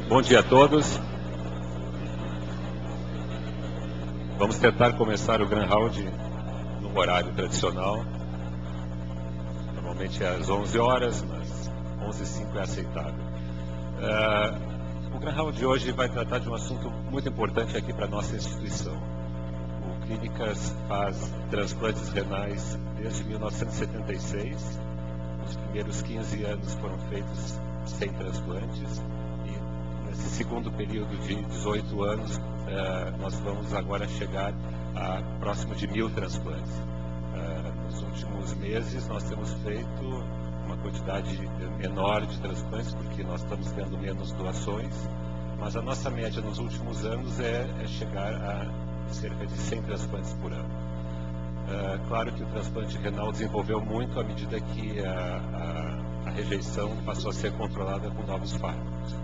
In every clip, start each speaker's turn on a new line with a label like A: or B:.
A: Bom dia a todos. Vamos tentar começar o Grand Round no horário tradicional. Normalmente é às 11 horas, mas 11h05 é aceitável. O Grand Round de hoje vai tratar de um assunto muito importante aqui para a nossa instituição. O Clínicas faz transplantes renais desde 1976. Os primeiros 15 anos foram feitos sem transplantes. Nesse segundo período de 18 anos, nós vamos agora chegar a próximo de 1000 transplantes. Nos últimos meses, nós temos feito uma quantidade menor de transplantes, porque nós estamos tendo menos doações, mas a nossa média nos últimos anos é chegar a cerca de 100 transplantes por ano. Claro que o transplante renal desenvolveu muito à medida que a rejeição passou a ser controlada com novos fármacos.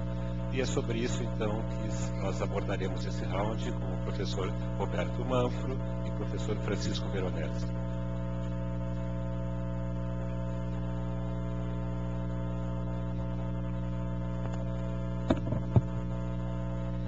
A: E é sobre isso, então, que nós abordaremos esse round com o professor Roberto Manfro e o professor Francisco Veronese.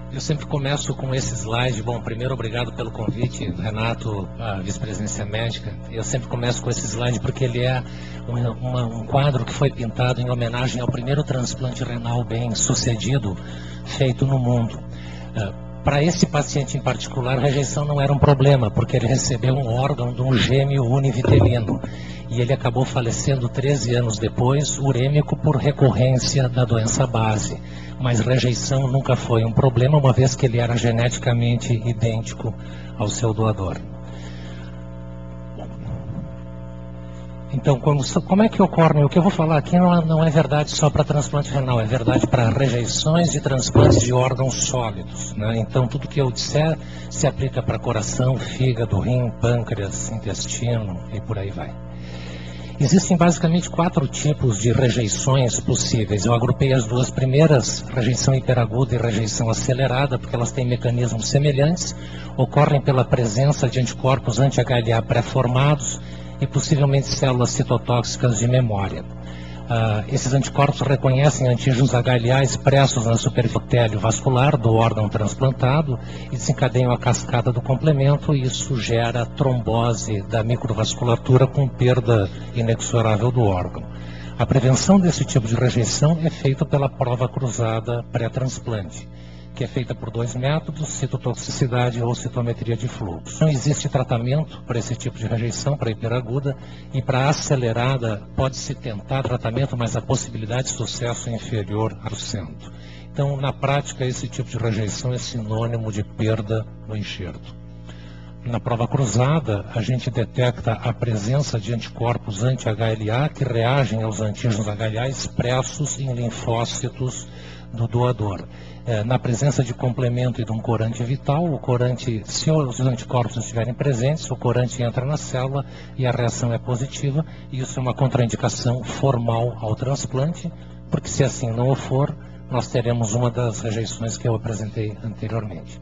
B: Eu sempre começo com esse slide. Bom, primeiro, obrigado pelo convite, Renato, a vice-presidência médica. Eu sempre começo com esse slide porque ele é um quadro que foi pintado em homenagem ao primeiro transplante renal bem sucedido feito no mundo. Para esse paciente em particular, a rejeição não era um problema, porque ele recebeu um órgão de um gêmeo univitelino. E ele acabou falecendo 13 anos depois, urêmico por recorrência da doença base. Mas rejeição nunca foi um problema, uma vez que ele era geneticamente idêntico ao seu doador. Então, como é que ocorre? O que eu vou falar aqui não é verdade só para transplante renal, é verdade para rejeições de transplantes de órgãos sólidos, né? Então, tudo que eu disser se aplica para coração, fígado, rim, pâncreas, intestino e por aí vai. Existem basicamente 4 tipos de rejeições possíveis. Eu agrupei as duas primeiras, rejeição hiperaguda e rejeição acelerada, porque elas têm mecanismos semelhantes, ocorrem pela presença de anticorpos anti-HLA pré-formados e possivelmente células citotóxicas de memória. Esses anticorpos reconhecem antígenos HLA expressos na superfície vascular do órgão transplantado e desencadeiam a cascata do complemento, e isso gera trombose da microvasculatura com perda inexorável do órgão. A prevenção desse tipo de rejeição é feita pela prova cruzada pré-transplante, que é feita por 2 métodos, citotoxicidade ou citometria de fluxo. Não existe tratamento para esse tipo de rejeição, para hiperaguda, e para acelerada pode-se tentar tratamento, mas a possibilidade de sucesso é inferior a 100%. Então, na prática, esse tipo de rejeição é sinônimo de perda no enxerto. Na prova cruzada, a gente detecta a presença de anticorpos anti-HLA que reagem aos antígenos HLA expressos em linfócitos do doador. Na presença de complemento e de um corante vital, o corante, se os anticorpos estiverem presentes, o corante entra na célula e a reação é positiva, e isso é uma contraindicação formal ao transplante, porque se assim não o for, nós teremos uma das rejeições que eu apresentei anteriormente.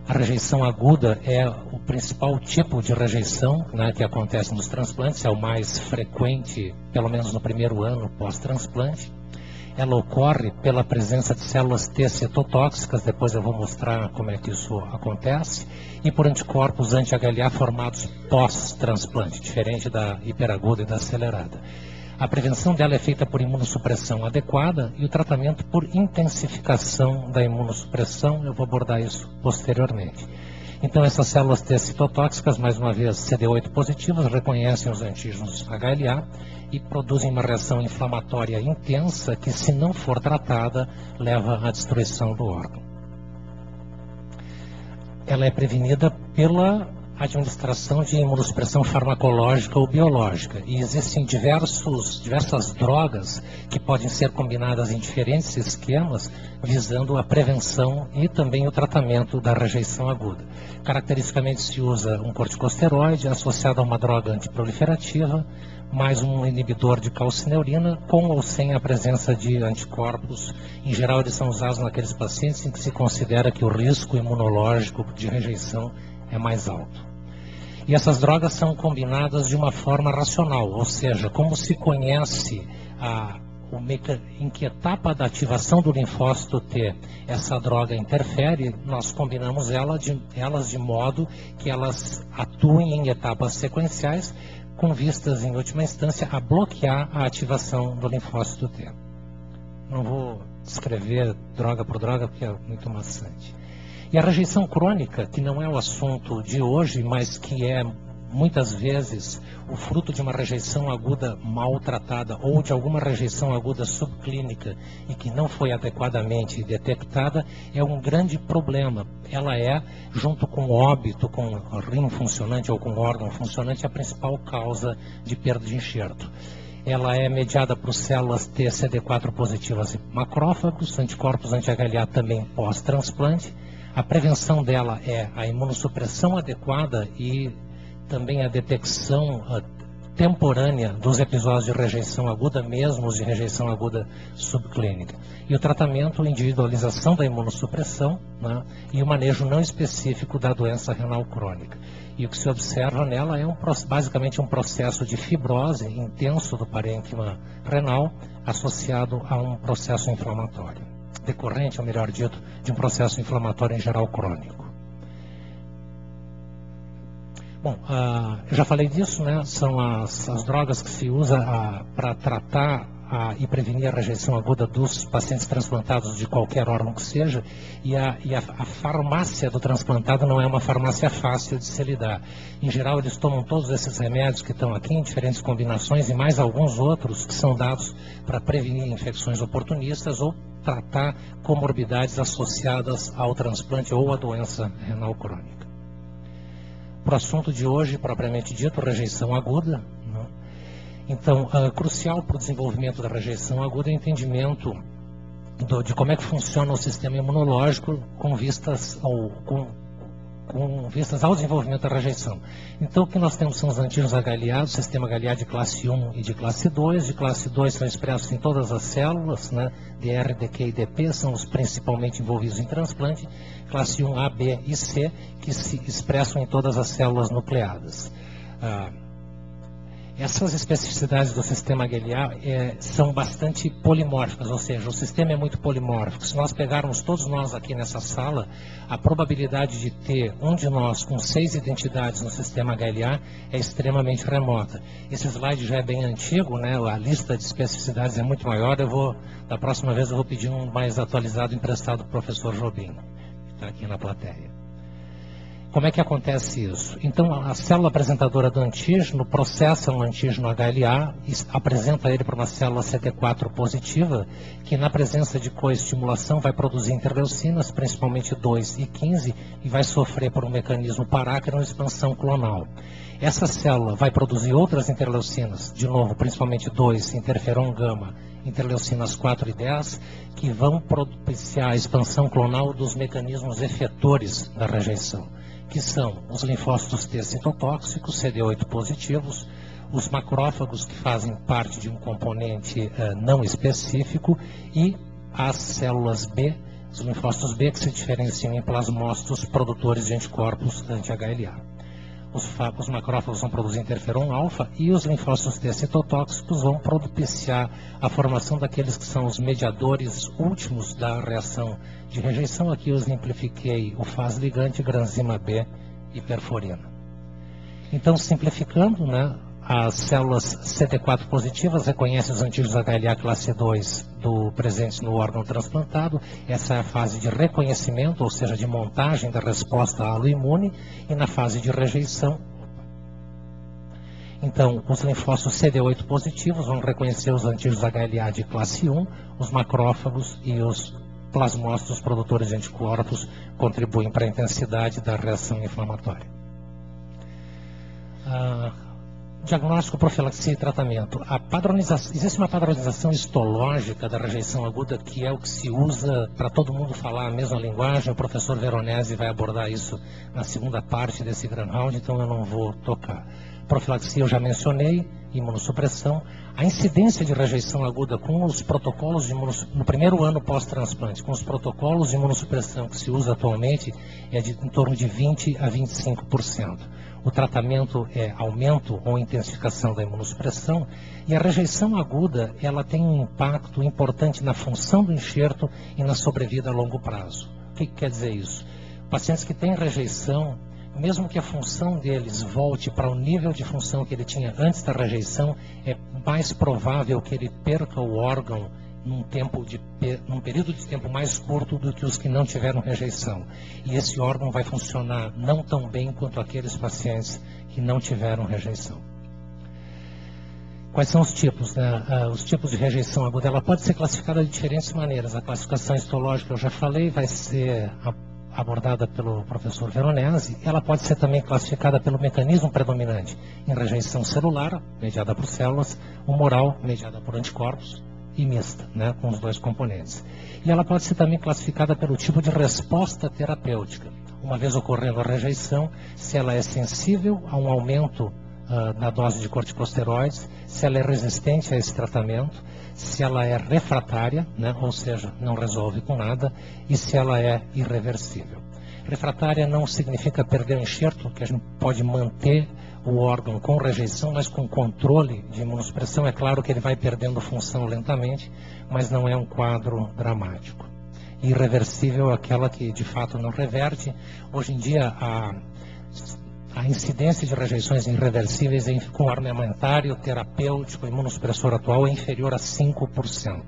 B: A rejeição aguda é o principal tipo de rejeição, né, que acontece nos transplantes, é o mais frequente, pelo menos no primeiro ano pós-transplante. Ela ocorre pela presença de células T citotóxicas, depois eu vou mostrar como é que isso acontece, e por anticorpos anti-HLA formados pós-transplante, diferente da hiperaguda e da acelerada. A prevenção dela é feita por imunossupressão adequada e o tratamento por intensificação da imunossupressão, eu vou abordar isso posteriormente. Então, essas células T citotóxicas, mais uma vez CD8 positivas, reconhecem os antígenos HLA e produzem uma reação inflamatória intensa que, se não for tratada, leva à destruição do órgão. Ela é prevenida pela administração de imunossupressão farmacológica ou biológica. E existem diversas drogas que podem ser combinadas em diferentes esquemas, visando a prevenção e também o tratamento da rejeição aguda. Caracteristicamente se usa um corticosteroide associado a uma droga antiproliferativa, mais um inibidor de calcineurina, com ou sem a presença de anticorpos. Em geral, eles são usados naqueles pacientes em que se considera que o risco imunológico de rejeição é mais alto. E essas drogas são combinadas de uma forma racional, ou seja, como se conhece em que etapa da ativação do linfócito T essa droga interfere, nós combinamos elas de modo que elas atuem em etapas sequenciais, com vistas, em última instância, a bloquear a ativação do linfócito T. Não vou descrever droga por droga, porque é muito maçante. E a rejeição crônica, que não é o assunto de hoje, mas que é muitas vezes o fruto de uma rejeição aguda maltratada ou de alguma rejeição aguda subclínica e que não foi adequadamente detectada, é um grande problema. Ela é, junto com óbito, com rim funcionante ou com órgão funcionante, a principal causa de perda de enxerto. Ela é mediada por células T CD4 positivas e macrófagos, anticorpos anti-HLA também pós-transplante. A prevenção dela é a imunossupressão adequada e também a detecção temporânea dos episódios de rejeição aguda, mesmo os de rejeição aguda subclínica. E o tratamento, individualização da imunossupressão, né, e o manejo não específico da doença renal crônica. E o que se observa nela é basicamente um processo de fibrose intenso do parênquima renal associado a um processo inflamatório, decorrente, ou melhor dito, de um processo inflamatório em geral crônico. Bom, eu já falei disso, né? São as drogas que se usa para tratar e prevenir a rejeição aguda dos pacientes transplantados de qualquer órgão que seja, e a farmácia do transplantado não é uma farmácia fácil de se lidar. Em geral, eles tomam todos esses remédios que estão aqui em diferentes combinações e mais alguns outros que são dados para prevenir infecções oportunistas ou tratar comorbidades associadas ao transplante ou à doença renal crônica. Para o assunto de hoje, propriamente dito, rejeição aguda, né? Então, crucial para o desenvolvimento da rejeição aguda é o entendimento de como é que funciona o sistema imunológico com vistas ao desenvolvimento da rejeição. Então, o que nós temos são os antígenos HLA, o sistema HLA de classe 1 e de classe 2. De classe 2 são expressos em todas as células, né? DR, DQ e DP são os principalmente envolvidos em transplante. Classe 1, A, B e C, que se expressam em todas as células nucleadas. Essas especificidades do sistema HLA são bastante polimórficas, ou seja, o sistema é muito polimórfico. Se nós pegarmos todos nós aqui nessa sala, a probabilidade de ter um de nós com 6 identidades no sistema HLA é extremamente remota. Esse slide já é bem antigo, né? A lista de especificidades é muito maior. Da próxima vez eu vou pedir um mais atualizado emprestado do professor Jobim, que está aqui na plateia. Como é que acontece isso? Então, a célula apresentadora do antígeno processa um antígeno HLA e apresenta ele para uma célula CD4 positiva, que na presença de coestimulação vai produzir interleucinas, principalmente 2 e 15, e vai sofrer por um mecanismo paráquino de expansão clonal. Essa célula vai produzir outras interleucinas, de novo, principalmente 2, interferon gama, interleucinas 4 e 10, que vão propiciar a expansão clonal dos mecanismos efetores da rejeição, que são os linfócitos T citotóxicos, CD8 positivos, os macrófagos, que fazem parte de um componente não específico, e as células B, os linfócitos B, que se diferenciam em plasmócitos produtores de anticorpos anti-HLA. Os macrófagos vão produzir interferon alfa e os linfócitos T citotóxicos vão propiciar a formação daqueles que são os mediadores últimos da reação de rejeição. Aqui eu exemplifiquei o faz ligante, granzima B e perforina. Então, simplificando, né, as células CD4 positivas reconhecem os antígenos HLA classe 2 presentes no órgão transplantado. Essa é a fase de reconhecimento, ou seja, de montagem da resposta aloimune, e na fase de rejeição. Então, os linfócitos CD8 positivos vão reconhecer os antígenos HLA de classe 1, os macrófagos e os plasmócitos produtores de anticorpos contribuem para a intensidade da reação inflamatória. Diagnóstico, profilaxia e tratamento. Existe uma padronização histológica da rejeição aguda, que é o que se usa para todo mundo falar a mesma linguagem. O professor Veronese vai abordar isso na segunda parte desse Grand Round, então eu não vou tocar. Profilaxia eu já mencionei, imunossupressão. A incidência de rejeição aguda com os protocolos de no primeiro ano pós-transplante, com os protocolos de imunossupressão que se usa atualmente, é em torno de 20 a 25%. o tratamento é aumento ou intensificação da imunossupressão, e a rejeição aguda ela tem um impacto importante na função do enxerto e na sobrevida a longo prazo. O que quer dizer isso? Pacientes que têm rejeição, mesmo que a função deles volte para o nível de função que ele tinha antes da rejeição, é mais provável que ele perca o órgão num período de tempo mais curto do que os que não tiveram rejeição. E esse órgão vai funcionar não tão bem quanto aqueles pacientes que não tiveram rejeição. Quais são os tipos? Os tipos de rejeição aguda, ela pode ser classificada de diferentes maneiras. A classificação histológica, eu já falei, vai ser abordada pelo professor Veronese. Ela pode ser também classificada pelo mecanismo predominante, em rejeição celular, mediada por células, humoral, mediada por anticorpos, e mista, né, com os dois componentes. E ela pode ser também classificada pelo tipo de resposta terapêutica. Uma vez ocorrendo a rejeição, se ela é sensível a um aumento na dose de corticosteroides, se ela é resistente a esse tratamento, se ela é refratária, né, ou seja, não resolve com nada, e se ela é irreversível. Refratária não significa perder o enxerto, que a gente pode manter o órgão com rejeição, mas com controle de imunossupressão. É claro que ele vai perdendo função lentamente, mas não é um quadro dramático. Irreversível é aquela que de fato não reverte. Hoje em dia a incidência de rejeições irreversíveis com armamentário, terapêutico, imunossupressor atual é inferior a 5%.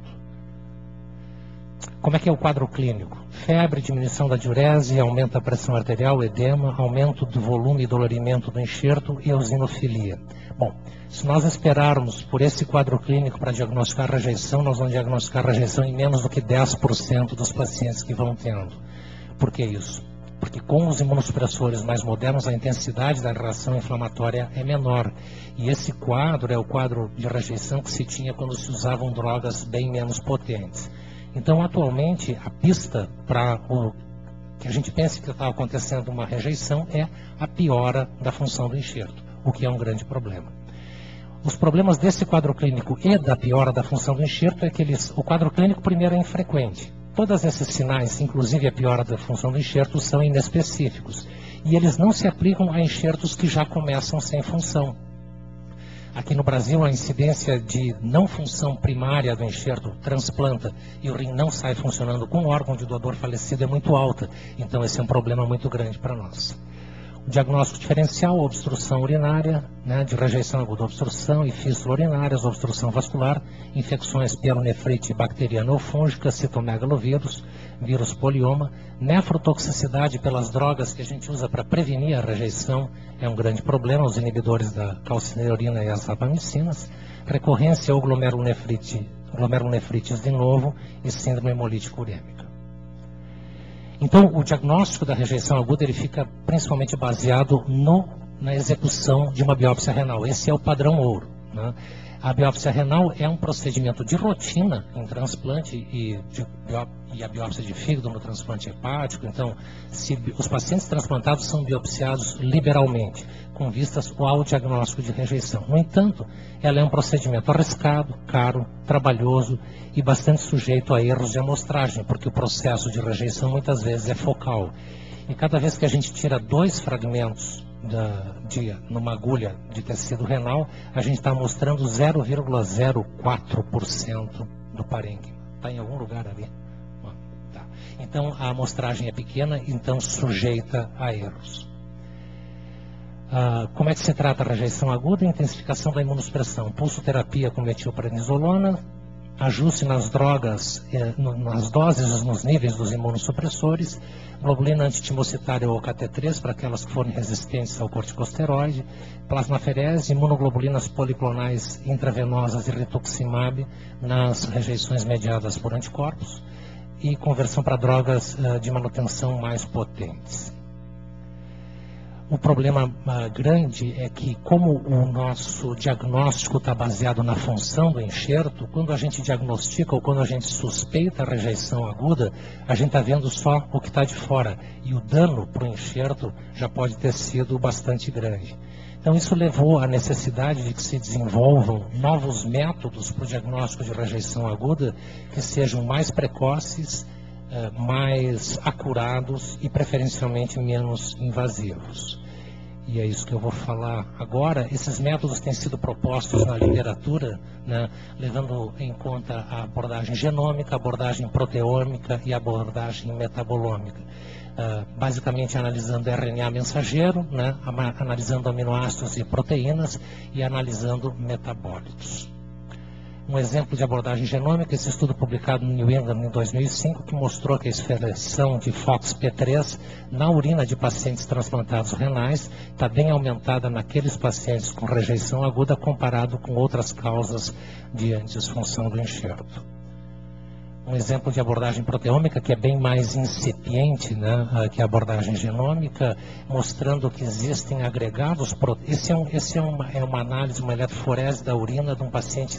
B: Como é que é o quadro clínico? Febre, diminuição da diurese, aumento da pressão arterial, edema, aumento do volume e dolorimento do enxerto e eosinofilia. Bom, se nós esperarmos por esse quadro clínico para diagnosticar rejeição, nós vamos diagnosticar rejeição em menos do que 10% dos pacientes que vão tendo. Por que isso? Porque com os imunossupressores mais modernos, a intensidade da reação inflamatória é menor. E esse quadro é o quadro de rejeição que se tinha quando se usavam drogas bem menos potentes. Então, atualmente, a pista para o que a gente pensa que está acontecendo uma rejeição é a piora da função do enxerto, o que é um grande problema. Os problemas desse quadro clínico e da piora da função do enxerto é que o quadro clínico, primeiro, é infrequente. Todos esses sinais, inclusive a piora da função do enxerto, são inespecíficos. E eles não se aplicam a enxertos que já começam sem função. Aqui no Brasil, a incidência de não função primária do enxerto transplanta e o rim não sai funcionando com o órgão de doador falecido é muito alta. Então, esse é um problema muito grande para nós. O diagnóstico diferencial, obstrução urinária, né, de rejeição aguda, obstrução e fístula urinárias, obstrução vascular, infecções pielonefrite bacteriana ou fúngica, citomegalovírus, vírus polioma, nefrotoxicidade pelas drogas que a gente usa para prevenir a rejeição, é um grande problema, os inibidores da calcineurina e as rapamicinas, recorrência ou glomerulonefrites de novo e síndrome hemolítica urêmica. Então, o diagnóstico da rejeição aguda ele fica principalmente baseado na execução de uma biópsia renal. Esse é o padrão ouro, né? A biópsia renal é um procedimento de rotina em transplante e a biópsia de fígado no transplante hepático. Então, os pacientes transplantados são biopsiados liberalmente, com vistas ao diagnóstico de rejeição. No entanto, ela é um procedimento arriscado, caro, trabalhoso e bastante sujeito a erros de amostragem, porque o processo de rejeição muitas vezes é focal. E cada vez que a gente tira 2 fragmentos numa agulha de tecido renal, a gente está mostrando 0,04% do parênquima. Está em algum lugar ali? Tá. Então, a amostragem é pequena, então sujeita a erros. Como é que se trata a rejeição aguda? Intensificação da imunossupressão, pulsoterapia com metilprednisolona, ajuste nas drogas, nas doses, nos níveis dos imunossupressores, globulina antitimocitária ou KT3 para aquelas que forem resistentes ao corticosteroide, plasmaferese, imunoglobulinas policlonais intravenosas e rituximab nas rejeições mediadas por anticorpos e conversão para drogas de manutenção mais potentes. O problema grande é que, como o nosso diagnóstico está baseado na função do enxerto, quando a gente diagnostica ou quando a gente suspeita a rejeição aguda, a gente está vendo só o que está de fora. E o dano para o enxerto já pode ter sido bastante grande. Então, isso levou à necessidade de que se desenvolvam novos métodos para o diagnóstico de rejeição aguda que sejam mais precoces, mais acurados e preferencialmente menos invasivos. e é isso que eu vou falar agora. Esses métodos têm sido propostos na literatura, né, levando em conta a abordagem genômica, a abordagem proteômica e a abordagem metabolômica. Basicamente analisando RNA mensageiro, né, analisando aminoácidos e proteínas e analisando metabólitos. Um exemplo de abordagem genômica, esse estudo publicado no New England em 2005, que mostrou que a expressão de FOXP3 na urina de pacientes transplantados renais está bem aumentada naqueles pacientes com rejeição aguda comparado com outras causas de disfunção do enxerto. Um exemplo de abordagem proteômica que é bem mais incipiente, né, que a abordagem genômica, mostrando que existem agregados. Esse é uma análise, uma eletroforese da urina de um paciente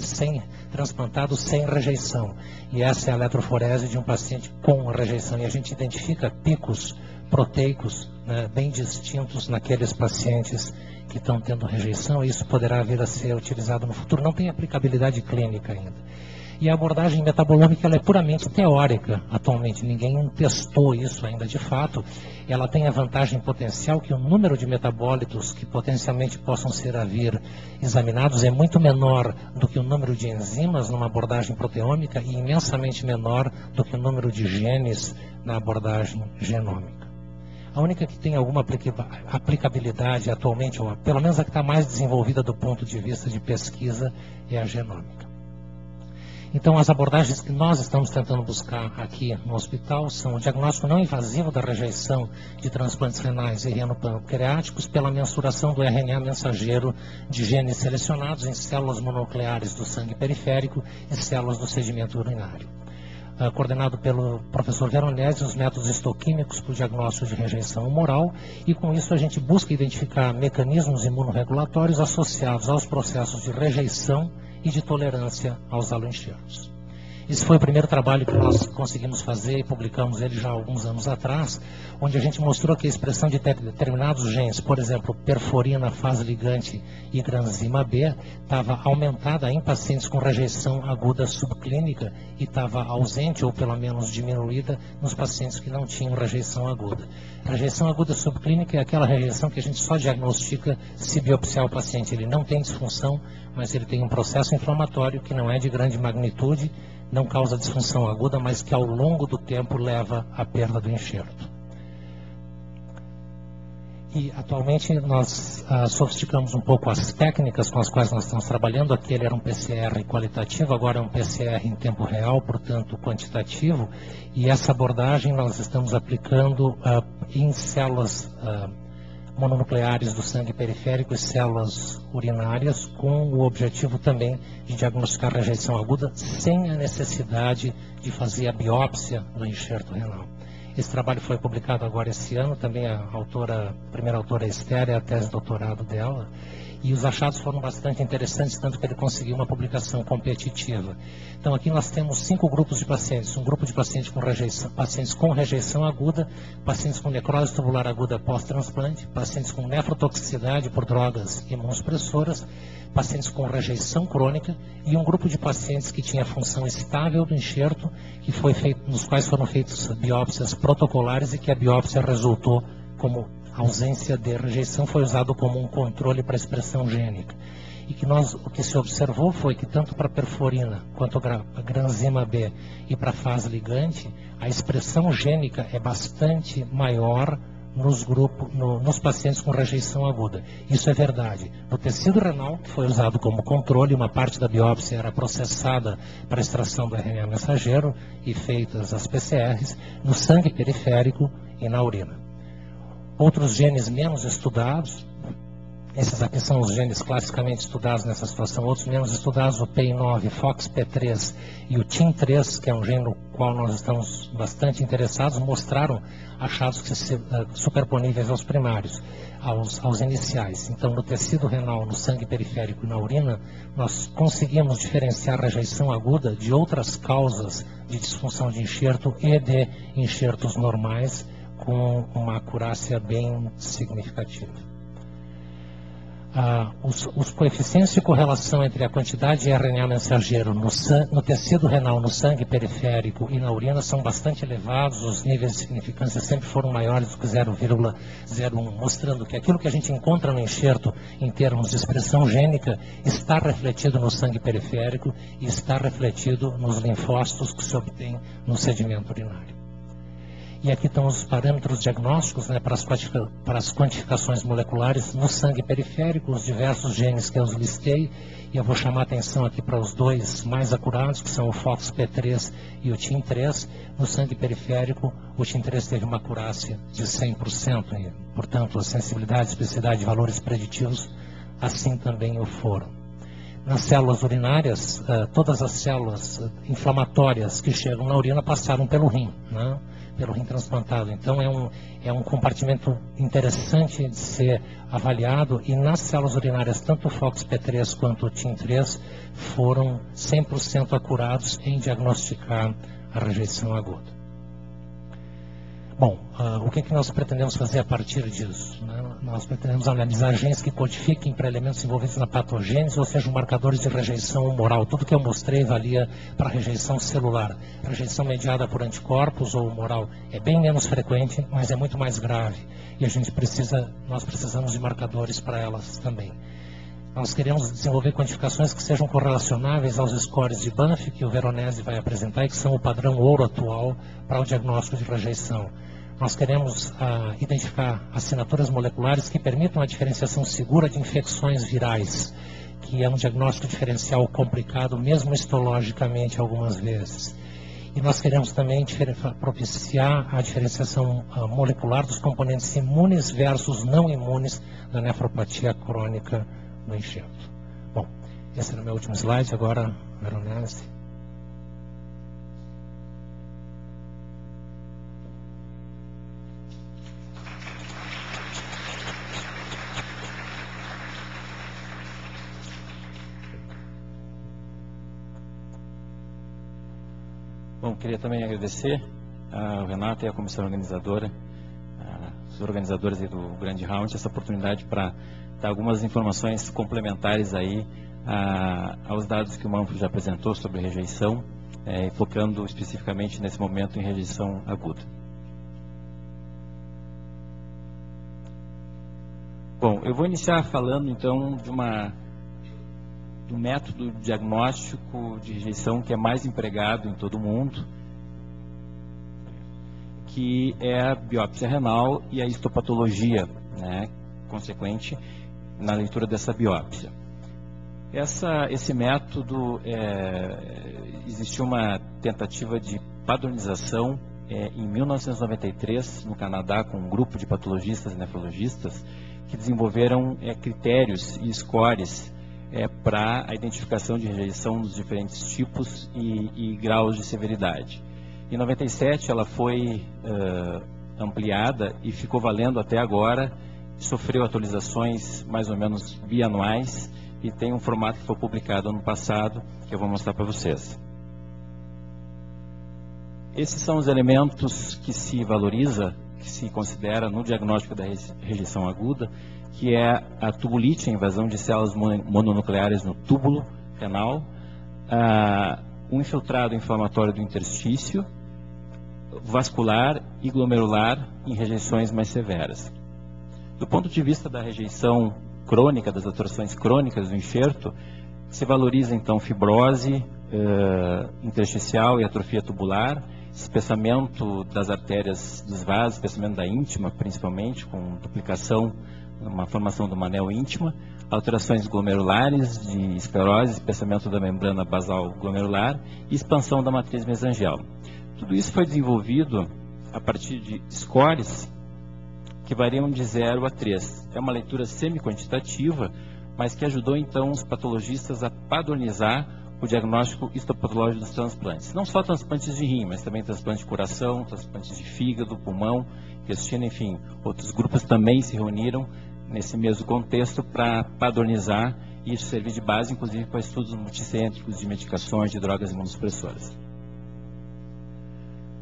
B: transplantado sem rejeição. E essa é a eletroforese de um paciente com rejeição. E a gente identifica picos proteicos, né, bem distintos naqueles pacientes que estão tendo rejeição. E isso poderá vir a ser utilizado no futuro. Não tem aplicabilidade clínica ainda. E a abordagem metabolômica ela é puramente teórica atualmente, ninguém testou isso ainda de fato. Ela tem a vantagem potencial que o número de metabólitos que potencialmente possam ser a vir examinados é muito menor do que o número de enzimas numa abordagem proteômica e imensamente menor do que o número de genes na abordagem genômica. A única que tem alguma aplicabilidade atualmente, ou pelo menos a que está mais desenvolvida do ponto de vista de pesquisa, é a genômica. Então, as abordagens que nós estamos tentando buscar aqui no hospital são o diagnóstico não invasivo da rejeição de transplantes renais e renopâncreáticos pela mensuração do RNA mensageiro de genes selecionados em células mononucleares do sangue periférico e células do sedimento urinário. Coordenado pelo professor Veronese, os métodos histoquímicos para o diagnóstico de rejeição humoral, e com isso a gente busca identificar mecanismos imunorregulatórios associados aos processos de rejeição e de tolerância aos aloenxertos. Esse foi o primeiro trabalho que nós conseguimos fazer e publicamos ele já há alguns anos atrás, onde a gente mostrou que a expressão de determinados genes, por exemplo, perforina, fase ligante e granzima B, estava aumentada em pacientes com rejeição aguda subclínica e estava ausente ou pelo menos diminuída nos pacientes que não tinham rejeição aguda. Rejeição aguda subclínica é aquela rejeição que a gente só diagnostica se biopsiar o paciente. Ele não tem disfunção, mas ele tem um processo inflamatório que não é de grande magnitude, não causa disfunção aguda, mas que ao longo do tempo leva à perda do enxerto. E atualmente nós sofisticamos um pouco as técnicas com as quais nós estamos trabalhando. Aquele era um PCR qualitativo, agora é um PCR em tempo real, portanto quantitativo. E essa abordagem nós estamos aplicando em células mononucleares do sangue periférico e células urinárias, com o objetivo também de diagnosticar rejeição aguda sem a necessidade de fazer a biópsia do enxerto renal. Esse trabalho foi publicado agora esse ano, também a primeira autora é Esther, é a tese de doutorado dela, e os achados foram bastante interessantes, tanto que ele conseguiu uma publicação competitiva. Então aqui nós temos 5 grupos de pacientes, um grupo de pacientes com rejeição aguda, pacientes com necrose tubular aguda pós-transplante, pacientes com nefrotoxicidade por drogas imunossupressoras, pacientes com rejeição crônica e um grupo de pacientes que tinha função estável do enxerto, nos quais foram feitas biópsias protocolares e que a biópsia resultou como ausência de rejeição, foi usado como um controle para a expressão gênica. E que o que se observou foi que tanto para a perforina quanto a granzima B e para a fase ligante, a expressão gênica é bastante maior nos pacientes com rejeição aguda. Isso é verdade. No tecido renal, que foi usado como controle, uma parte da biópsia era processada para a extração do RNA mensageiro e feitas as PCRs, no sangue periférico e na urina. Outros genes menos estudados, esses aqui são os genes classicamente estudados nessa situação, outros menos estudados, o PEI9, FOXP3 e o TIM3, que é um gene no qual nós estamos bastante interessados, mostraram achados superponíveis aos primários, aos iniciais. Então, no tecido renal, no sangue periférico e na urina, nós conseguimos diferenciar a rejeição aguda de outras causas de disfunção de enxerto e de enxertos normais, com uma acurácia bem significativa. Os coeficientes de correlação entre a quantidade de RNA mensageiro no tecido renal, no sangue periférico e na urina são bastante elevados, os níveis de significância sempre foram maiores do que 0,01, mostrando que aquilo que a gente encontra no enxerto em termos de expressão gênica está refletido no sangue periférico e está refletido nos linfócitos que se obtém no sedimento urinário. E aqui estão os parâmetros diagnósticos, né, para as quantificações moleculares no sangue periférico, os diversos genes que eu os listei, e eu vou chamar a atenção aqui para os dois mais acurados, que são o FOXP3 e o TIM3. No sangue periférico, o TIM3 teve uma acurácia de 100%, e, portanto, a sensibilidade, especificidade de valores preditivos, assim também o foram. Nas células urinárias, todas as células inflamatórias que chegam na urina passaram pelo rim, né? Pelo rim transplantado. Então é um compartimento interessante de ser avaliado, e nas células urinárias, tanto o FOXP3 quanto o TIM3 foram 100% acurados em diagnosticar a rejeição aguda. Bom, o que nós pretendemos fazer a partir disso? Né? Nós pretendemos analisar genes que codifiquem para elementos envolvidos na patogênese, ou seja, marcadores de rejeição humoral. Tudo que eu mostrei valia para rejeição celular. Rejeição mediada por anticorpos ou humoral é bem menos frequente, mas é muito mais grave. E nós precisamos de marcadores para elas também. Nós queremos desenvolver quantificações que sejam correlacionáveis aos scores de Banff, que o Veronese vai apresentar, e que são o padrão ouro atual para o diagnóstico de rejeição. Nós queremos identificar assinaturas moleculares que permitam a diferenciação segura de infecções virais, que é um diagnóstico diferencial complicado, mesmo histologicamente, algumas vezes. E nós queremos também propiciar a diferenciação molecular dos componentes imunes versus não imunes da nefropatia crônica no enxerto. Bom, esse era o meu último slide, agora, Veronese.
C: Bom, queria também agradecer ao Renato e à comissão organizadora, os organizadores aí do Grande Round, essa oportunidade para dar algumas informações complementares aí aos dados que o Manfro já apresentou sobre rejeição, focando especificamente nesse momento em rejeição aguda. Bom, eu vou iniciar falando então do método diagnóstico de rejeição que é mais empregado em todo o mundo, que é a biópsia renal e a histopatologia, né, consequente na leitura dessa biópsia. Esse método, existiu uma tentativa de padronização em 1993 no Canadá, com um grupo de patologistas e nefrologistas que desenvolveram critérios e scores para a identificação de rejeição dos diferentes tipos e graus de severidade. Em 97 ela foi ampliada e ficou valendo até agora, sofreu atualizações mais ou menos bianuais e tem um formato que foi publicado ano passado, que eu vou mostrar para vocês. Esses são os elementos que se valoriza, que se considera no diagnóstico da rejeição aguda, que é a tubulite, a invasão de células mononucleares no túbulo renal, um infiltrado inflamatório do interstício, vascular e glomerular em rejeições mais severas. Do ponto de vista da rejeição crônica, das alterações crônicas do enxerto, se valoriza então fibrose intersticial e atrofia tubular, espessamento das artérias dos vasos, espessamento da íntima principalmente, com duplicação, uma formação de uma anel íntima, alterações glomerulares de esclerose, espessamento da membrana basal glomerular e expansão da matriz mesangial. Tudo isso foi desenvolvido a partir de scores que variam de 0 a 3. É uma leitura semi-quantitativa, mas que ajudou então os patologistas a padronizar o diagnóstico histopatológico dos transplantes. Não só transplantes de rim, mas também transplantes de coração, transplantes de fígado, pulmão, intestino, enfim. Outros grupos também se reuniram nesse mesmo contexto para padronizar e isso servir de base, inclusive, para estudos multicêntricos de medicações, de drogas imunossupressoras.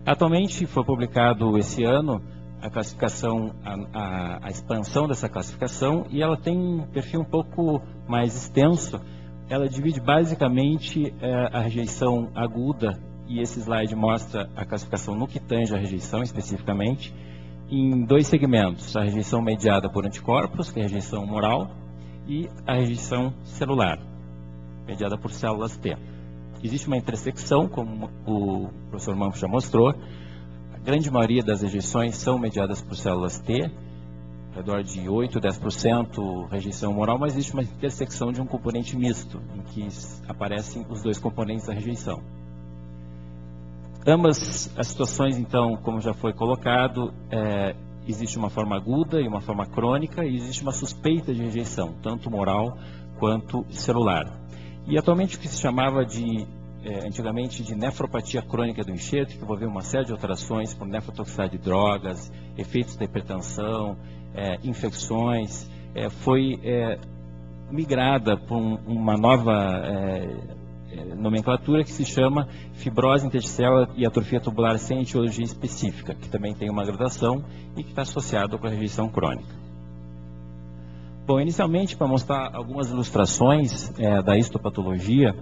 C: Atualmente, foi publicado esse ano a classificação, a expansão dessa classificação, e ela tem um perfil um pouco mais extenso. Ela divide basicamente a rejeição aguda, e esse slide mostra a classificação no que tange a rejeição especificamente, em dois segmentos: a rejeição mediada por anticorpos, que é a rejeição humoral, e a rejeição celular, mediada por células T. Existe uma intersecção, como o professor Manfro já mostrou. A grande maioria das rejeições são mediadas por células T, ao redor de 8 a 10% rejeição humoral, mas existe uma intersecção de um componente misto, em que aparecem os dois componentes da rejeição. Ambas as situações, então, como já foi colocado, existe uma forma aguda e uma forma crônica, e existe uma suspeita de rejeição, tanto humoral quanto celular. E atualmente o que se chamava antigamente de nefropatia crônica do enxerto, que envolveu uma série de alterações por nefrotoxicidade de drogas, efeitos da hipertensão, infecções, foi migrada por uma nova nomenclatura que se chama fibrose intersticial e atrofia tubular sem etiologia específica, que também tem uma gradação e que está associado com a rejeição crônica. Bom, inicialmente, para mostrar algumas ilustrações da histopatologia,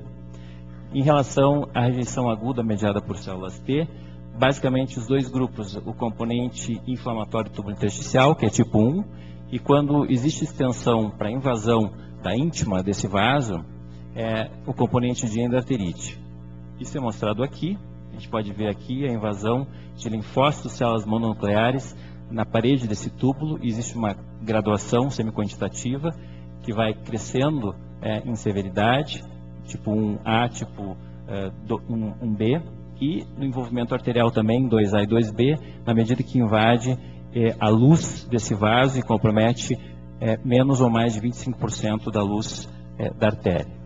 C: em relação à rejeição aguda mediada por células T, basicamente os dois grupos: o componente inflamatório tubulo intersticial, que é tipo 1, e quando existe extensão para invasão da íntima desse vaso, o componente de endarterite. Isso é mostrado aqui. A gente pode ver aqui a invasão de linfócitos, células mononucleares na parede desse túbulo. Existe uma graduação semiquantitativa que vai crescendo em severidade, tipo 1A, tipo 1B, e no envolvimento arterial também, 2A e 2B, na medida que invade a luz desse vaso e compromete menos ou mais de 25% da luz da artéria.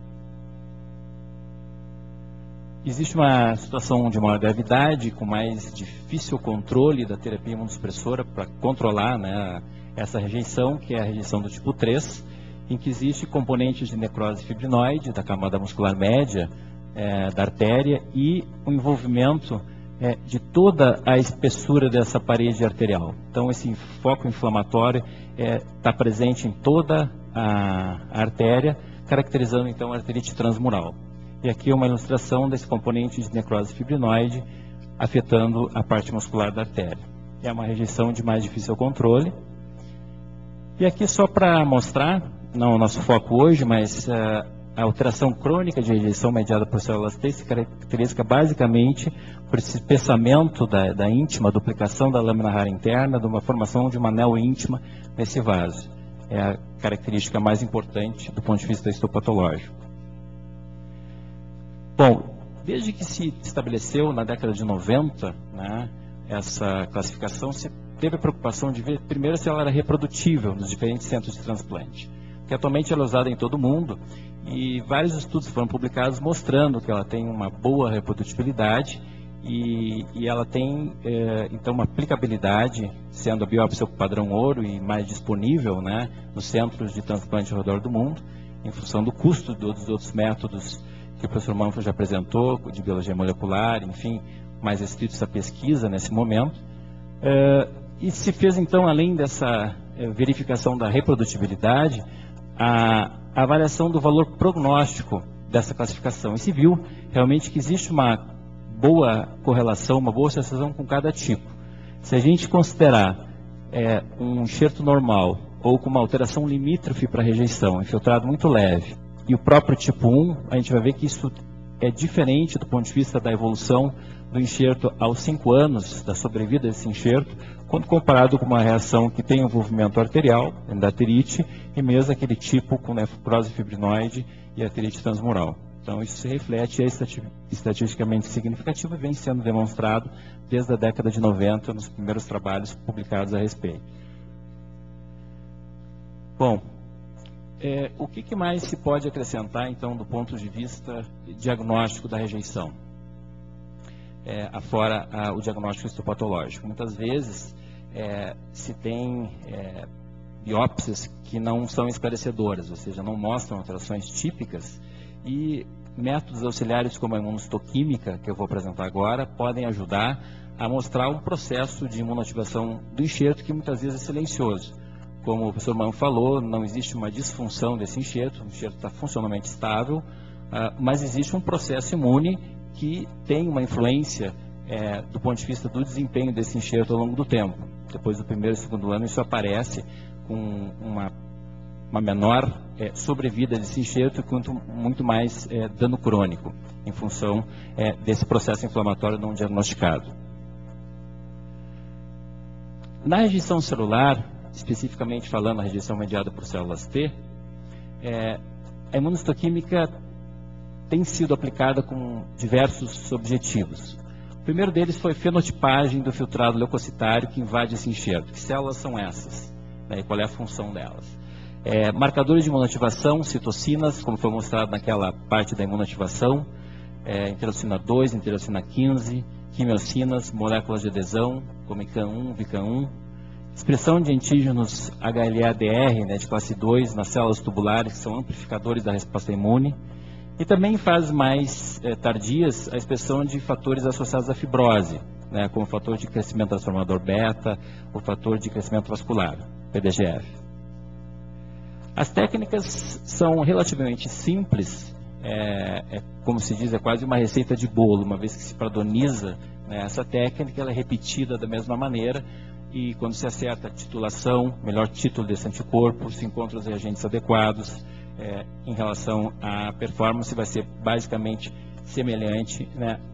C: Existe uma situação de maior gravidade, com mais difícil controle da terapia imunossupressora para controlar, né, essa rejeição, que é a rejeição do tipo 3, em que existe componentes de necrose fibrinoide da camada muscular média da artéria e o envolvimento de toda a espessura dessa parede arterial. Então, esse foco inflamatório está presente em toda a artéria, caracterizando então a arterite transmural. E aqui é uma ilustração desse componente de necrose fibrinoide afetando a parte muscular da artéria. É uma rejeição de mais difícil controle. E aqui só para mostrar, não o nosso foco hoje, mas a alteração crônica de rejeição mediada por células T se caracteriza basicamente por esse espessamento da íntima, duplicação da lâmina rara interna, de uma formação de uma neoíntima nesse vaso. É a característica mais importante do ponto de vista histopatológico. Bom, desde que se estabeleceu na década de 90, né, essa classificação, se teve a preocupação de ver primeiro se ela era reprodutível nos diferentes centros de transplante, que atualmente ela é usada em todo o mundo, e vários estudos foram publicados mostrando que ela tem uma boa reprodutibilidade e ela tem, então, uma aplicabilidade, sendo a biópsia padrão ouro e mais disponível, né, nos centros de transplante ao redor do mundo, em função do custo dos outros métodos que o professor Manfro já apresentou, de biologia molecular, enfim, mais restritos à pesquisa nesse momento. E se fez, então, além dessa verificação da reprodutibilidade, a avaliação do valor prognóstico dessa classificação. E se viu realmente que existe uma boa correlação, uma boa associação com cada tipo. Se a gente considerar um enxerto normal ou com uma alteração limítrofe para rejeição, infiltrado muito leve, e o próprio tipo 1, a gente vai ver que isso é diferente do ponto de vista da evolução do enxerto aos 5 anos, da sobrevida desse enxerto, quando comparado com uma reação que tem envolvimento arterial, endarterite, e mesmo aquele tipo com nefrose fibrinoide e arterite transmural. Então isso se reflete, é estatisticamente significativo e vem sendo demonstrado desde a década de 90, nos primeiros trabalhos publicados a respeito. Bom, o que mais se pode acrescentar, então, do ponto de vista diagnóstico da rejeição? Afora o diagnóstico histopatológico. Muitas vezes se tem biópsias que não são esclarecedoras, ou seja, não mostram alterações típicas, e métodos auxiliares como a imunohistoquímica, que eu vou apresentar agora, podem ajudar a mostrar um processo de imunoativação do enxerto que muitas vezes é silencioso. Como o professor Mano falou, não existe uma disfunção desse enxerto, o enxerto está funcionalmente estável, mas existe um processo imune que tem uma influência do ponto de vista do desempenho desse enxerto ao longo do tempo. Depois do primeiro e segundo ano, isso aparece com uma menor sobrevida desse enxerto, quanto muito mais dano crônico, em função desse processo inflamatório não diagnosticado. Na rejeição celular, especificamente falando a rejeição mediada por células T, a imunohistoquímica tem sido aplicada com diversos objetivos. O primeiro deles foi a fenotipagem do filtrado leucocitário que invade esse enxerto. Que células são essas? E qual é a função delas? Marcadores de imunoativação, citocinas, como foi mostrado naquela parte da imunoativação, interleucina 2, interleucina 15, quimiocinas, moléculas de adesão, como ICAM1, VICAM1, expressão de antígenos HLA-DR, de classe 2, nas células tubulares, que são amplificadores da resposta imune, e também em fases mais tardias, a expressão de fatores associados à fibrose, como o fator de crescimento transformador beta, o fator de crescimento vascular, PDGF. As técnicas são relativamente simples, como se diz, é quase uma receita de bolo, uma vez que se padroniza essa técnica, ela é repetida da mesma maneira, e quando se acerta a titulação, melhor título desse anticorpo, se encontram os reagentes adequados, em relação à performance, vai ser basicamente semelhante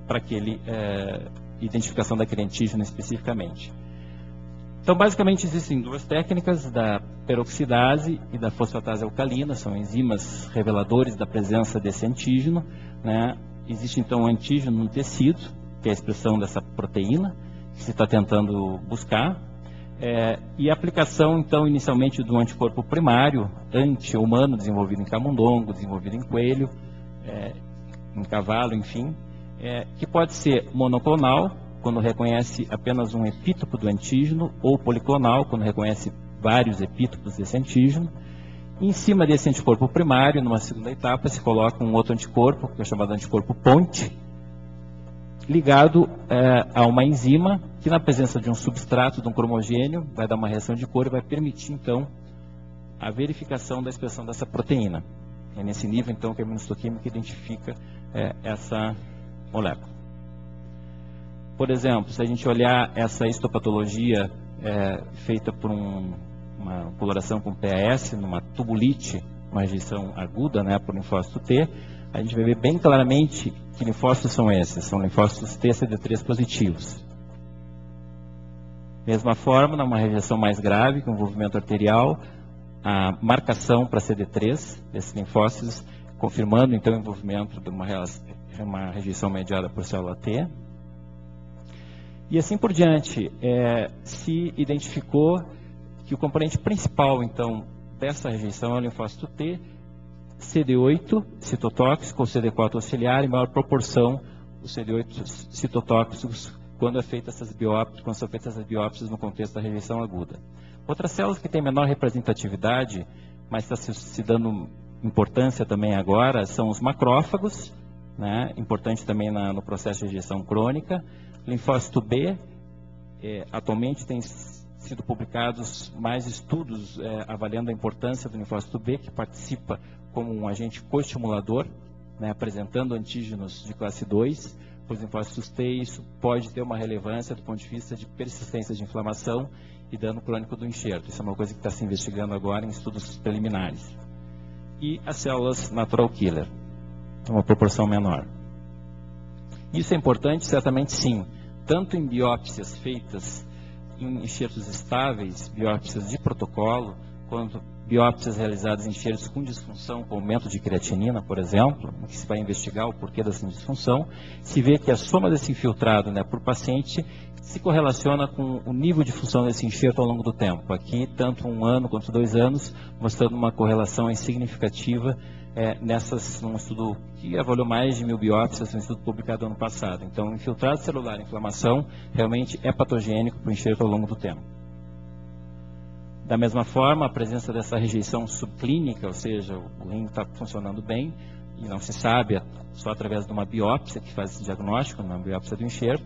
C: para aquele identificação daquele antígeno especificamente. Então, basicamente, existem duas técnicas, da peroxidase e da fosfatase alcalina, são enzimas reveladores da presença desse antígeno. Existe, então, um antígeno no tecido, que é a expressão dessa proteína, que se está tentando buscar, e a aplicação, então, inicialmente do anticorpo primário, anti-humano, desenvolvido em camundongo, desenvolvido em coelho, em cavalo, enfim, que pode ser monoclonal, quando reconhece apenas um epítopo do antígeno, ou policlonal, quando reconhece vários epítopos desse antígeno. E em cima desse anticorpo primário, numa segunda etapa, se coloca um outro anticorpo, que é chamado anticorpo ponte, ligado a uma enzima que, na presença de um substrato, de um cromogênio, vai dar uma reação de cor e vai permitir, então, a verificação da expressão dessa proteína. É nesse nível, então, que a imunohistoquímica identifica essa molécula. Por exemplo, se a gente olhar essa histopatologia feita por uma coloração com PAS, numa tubulite, uma rejeição aguda, por linfócito T, a gente vai ver bem claramente que linfócitos são esses, são linfócitos T CD3 positivos. Mesma forma, numa rejeição mais grave, com envolvimento arterial, a marcação para CD3 desses linfócitos, confirmando então o envolvimento de uma rejeição mediada por célula T. E assim por diante, se identificou que o componente principal, então, dessa rejeição é o linfócito T, CD8 citotóxico ou CD4 auxiliar, em maior proporção os CD8 citotóxicos quando são feitas essas biópsias no contexto da rejeição aguda. Outras células que têm menor representatividade, mas está se dando importância também agora, são os macrófagos, importante também no processo de rejeição crônica. Linfócito B, atualmente tem sido publicados mais estudos avaliando a importância do linfócito B, que participa como um agente coestimulador, apresentando antígenos de classe 2, os linfócitos T, isso pode ter uma relevância do ponto de vista de persistência de inflamação e dano crônico do enxerto. Isso é uma coisa que está se investigando agora em estudos preliminares. E as células natural killer, uma proporção menor. Isso é importante? Certamente sim, tanto em biópsias feitas em enxertos estáveis, biópsias de protocolo, quanto biópsias realizadas em enxertos com disfunção, com aumento de creatinina, por exemplo, em que se vai investigar o porquê dessa disfunção, se vê que a soma desse infiltrado por paciente se correlaciona com o nível de função desse enxerto ao longo do tempo. Aqui, tanto 1 ano quanto 2 anos, mostrando uma correlação significativa num estudo que avaliou mais de 1000 biópsias, um estudo publicado ano passado. Então, infiltrado celular, inflamação, realmente é patogênico para o enxerto ao longo do tempo. Da mesma forma, a presença dessa rejeição subclínica, ou seja, o rim está funcionando bem, e não se sabe, só através de uma biópsia que faz esse diagnóstico, uma biópsia do enxerto,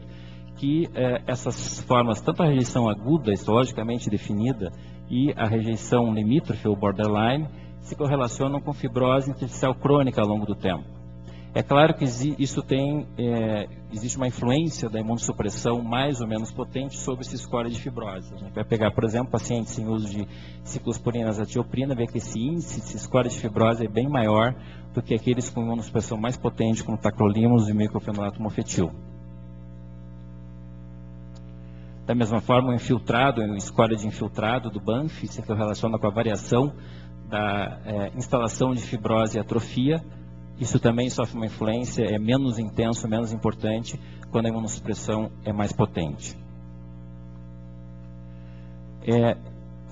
C: que essas formas, tanto a rejeição aguda, histologicamente definida, e a rejeição limítrofe ou borderline, se correlacionam com fibrose intersticial crônica ao longo do tempo. É claro que isso existe uma influência da imunossupressão mais ou menos potente sobre esse score de fibrose. A gente vai pegar, por exemplo, pacientes em uso de ciclosporina, azatioprina, ver que esse índice, esse score de fibrose é bem maior do que aqueles com imunossupressão mais potente, como tacrolimus e microfenolato mofetil. Da mesma forma, o infiltrado, o score de infiltrado do Banff se relaciona com a variação da instalação de fibrose e atrofia. Isso também sofre uma influência, é menos intenso, menos importante, quando a imunossupressão é mais potente.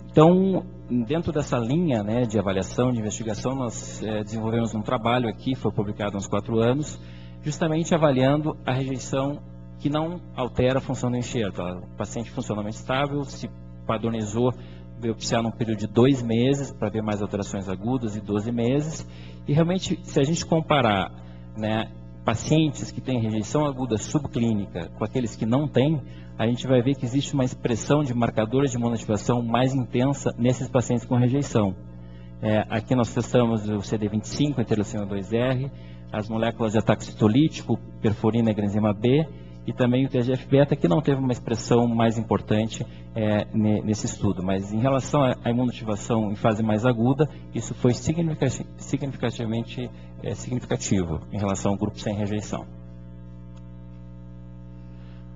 C: Então, dentro dessa linha, né, de avaliação, de investigação, nós desenvolvemos um trabalho aqui, foi publicado há uns 4 anos, justamente avaliando a rejeição que não altera a função do enxerto. O paciente funcionalmente estável, se padronizou biopsiar num período de 2 meses para ver mais alterações agudas e 12 meses. E realmente, se a gente comparar, né, pacientes que têm rejeição aguda subclínica com aqueles que não têm, a gente vai ver que existe uma expressão de marcadores de imunoativação mais intensa nesses pacientes com rejeição. Aqui nós testamos o CD25, interleucina 2R, as moléculas de ataque citolítico, perforina e granzima B, e também o TGF-beta, que não teve uma expressão mais importante nesse estudo. Mas em relação à imunoativação em fase mais aguda, isso foi significativamente significativo em relação ao grupo sem rejeição.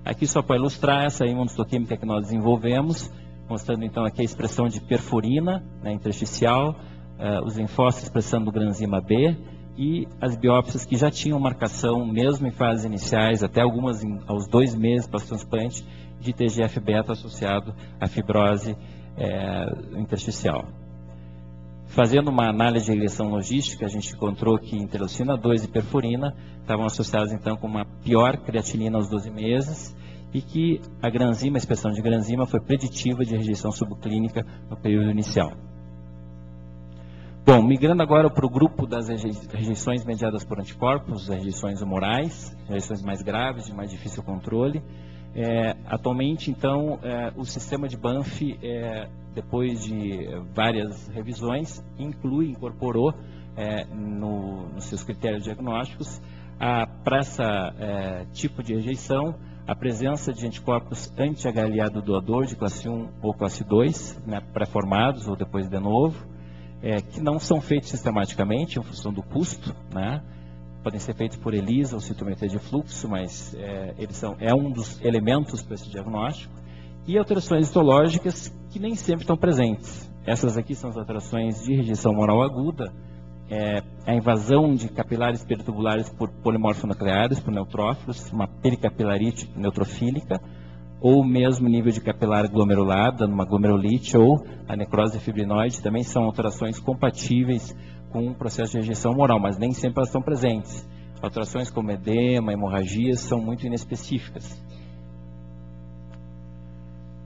C: Aqui só para ilustrar essa imunohistoquímica que nós desenvolvemos, mostrando então aqui a expressão de perforina, né, intersticial, os linfócitos expressando granzima B, e as biópsias que já tinham marcação, mesmo em fases iniciais, até algumas aos 2 meses pós-transplante, de TGF-beta associado à fibrose intersticial. Fazendo uma análise de regressão logística, a gente encontrou que interleucina 2 e perforina estavam associados então com uma pior creatinina aos 12 meses e que a granzima, a expressão de granzima, foi preditiva de rejeição subclínica no período inicial. Bom, migrando agora para o grupo das rejeições mediadas por anticorpos, rejeições humorais, rejeições mais graves, de mais difícil controle. Atualmente, então, o sistema de Banff, depois de várias revisões, incorporou nos seus critérios diagnósticos, para esse tipo de rejeição, a presença de anticorpos anti-HLA do doador de classe 1 ou classe 2, né, pré-formados ou depois de novo, que não são feitos sistematicamente em função do custo, né? Podem ser feitos por ELISA ou citometria de fluxo, mas eles um dos elementos para esse diagnóstico. E alterações histológicas que nem sempre estão presentes. Essas aqui são as alterações de rejeição humoral aguda, a invasão de capilares peritubulares por polimorfonucleares, por neutrófilos, uma pericapilarite neutrofílica, ou mesmo nível de capilar glomerular, dando uma glomerulite, ou a necrose fibrinoide, também são alterações compatíveis com um processo de rejeição humoral, mas nem sempre elas estão presentes. Alterações como edema, hemorragias, são muito inespecíficas.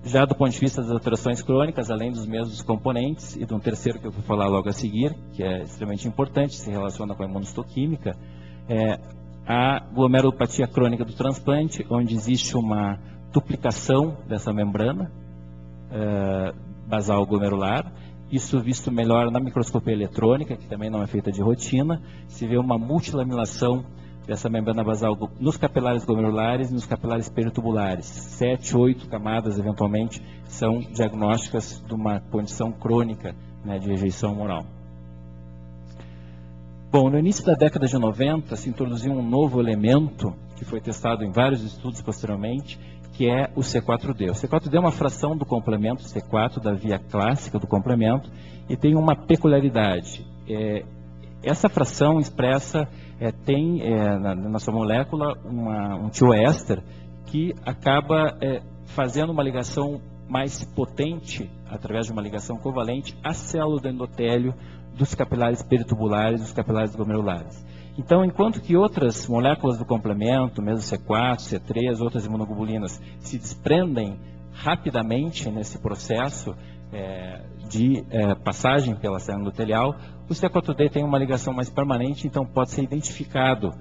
C: Já do ponto de vista das alterações crônicas, além dos mesmos componentes, e de um terceiro que eu vou falar logo a seguir, que é extremamente importante, se relaciona com a imunohistoquímica, a glomerulopatia crônica do transplante, onde existe uma duplicação dessa membrana basal glomerular. Isso visto melhor na microscopia eletrônica, que também não é feita de rotina. Se vê uma multilamilação dessa membrana basal nos capilares glomerulares e nos capilares peritubulares. 7, 8 camadas, eventualmente, são diagnósticas de uma condição crônica, né, de rejeição humoral. Bom, no início da década de 90, se introduziu um novo elemento, que foi testado em vários estudos posteriormente, que é o C4D. O C4D é uma fração do complemento C4, da via clássica do complemento, e tem uma peculiaridade. Essa fração expressa, tem na sua molécula um tioéster que acaba fazendo uma ligação mais potente, através de uma ligação covalente, à célula do endotélio dos capilares peritubulares e dos capilares glomerulares. Então, enquanto que outras moléculas do complemento, mesmo C4, C3, outras imunoglobulinas, se desprendem rapidamente nesse processo de passagem pela célula endotelial, o C4D tem uma ligação mais permanente, então pode ser identificado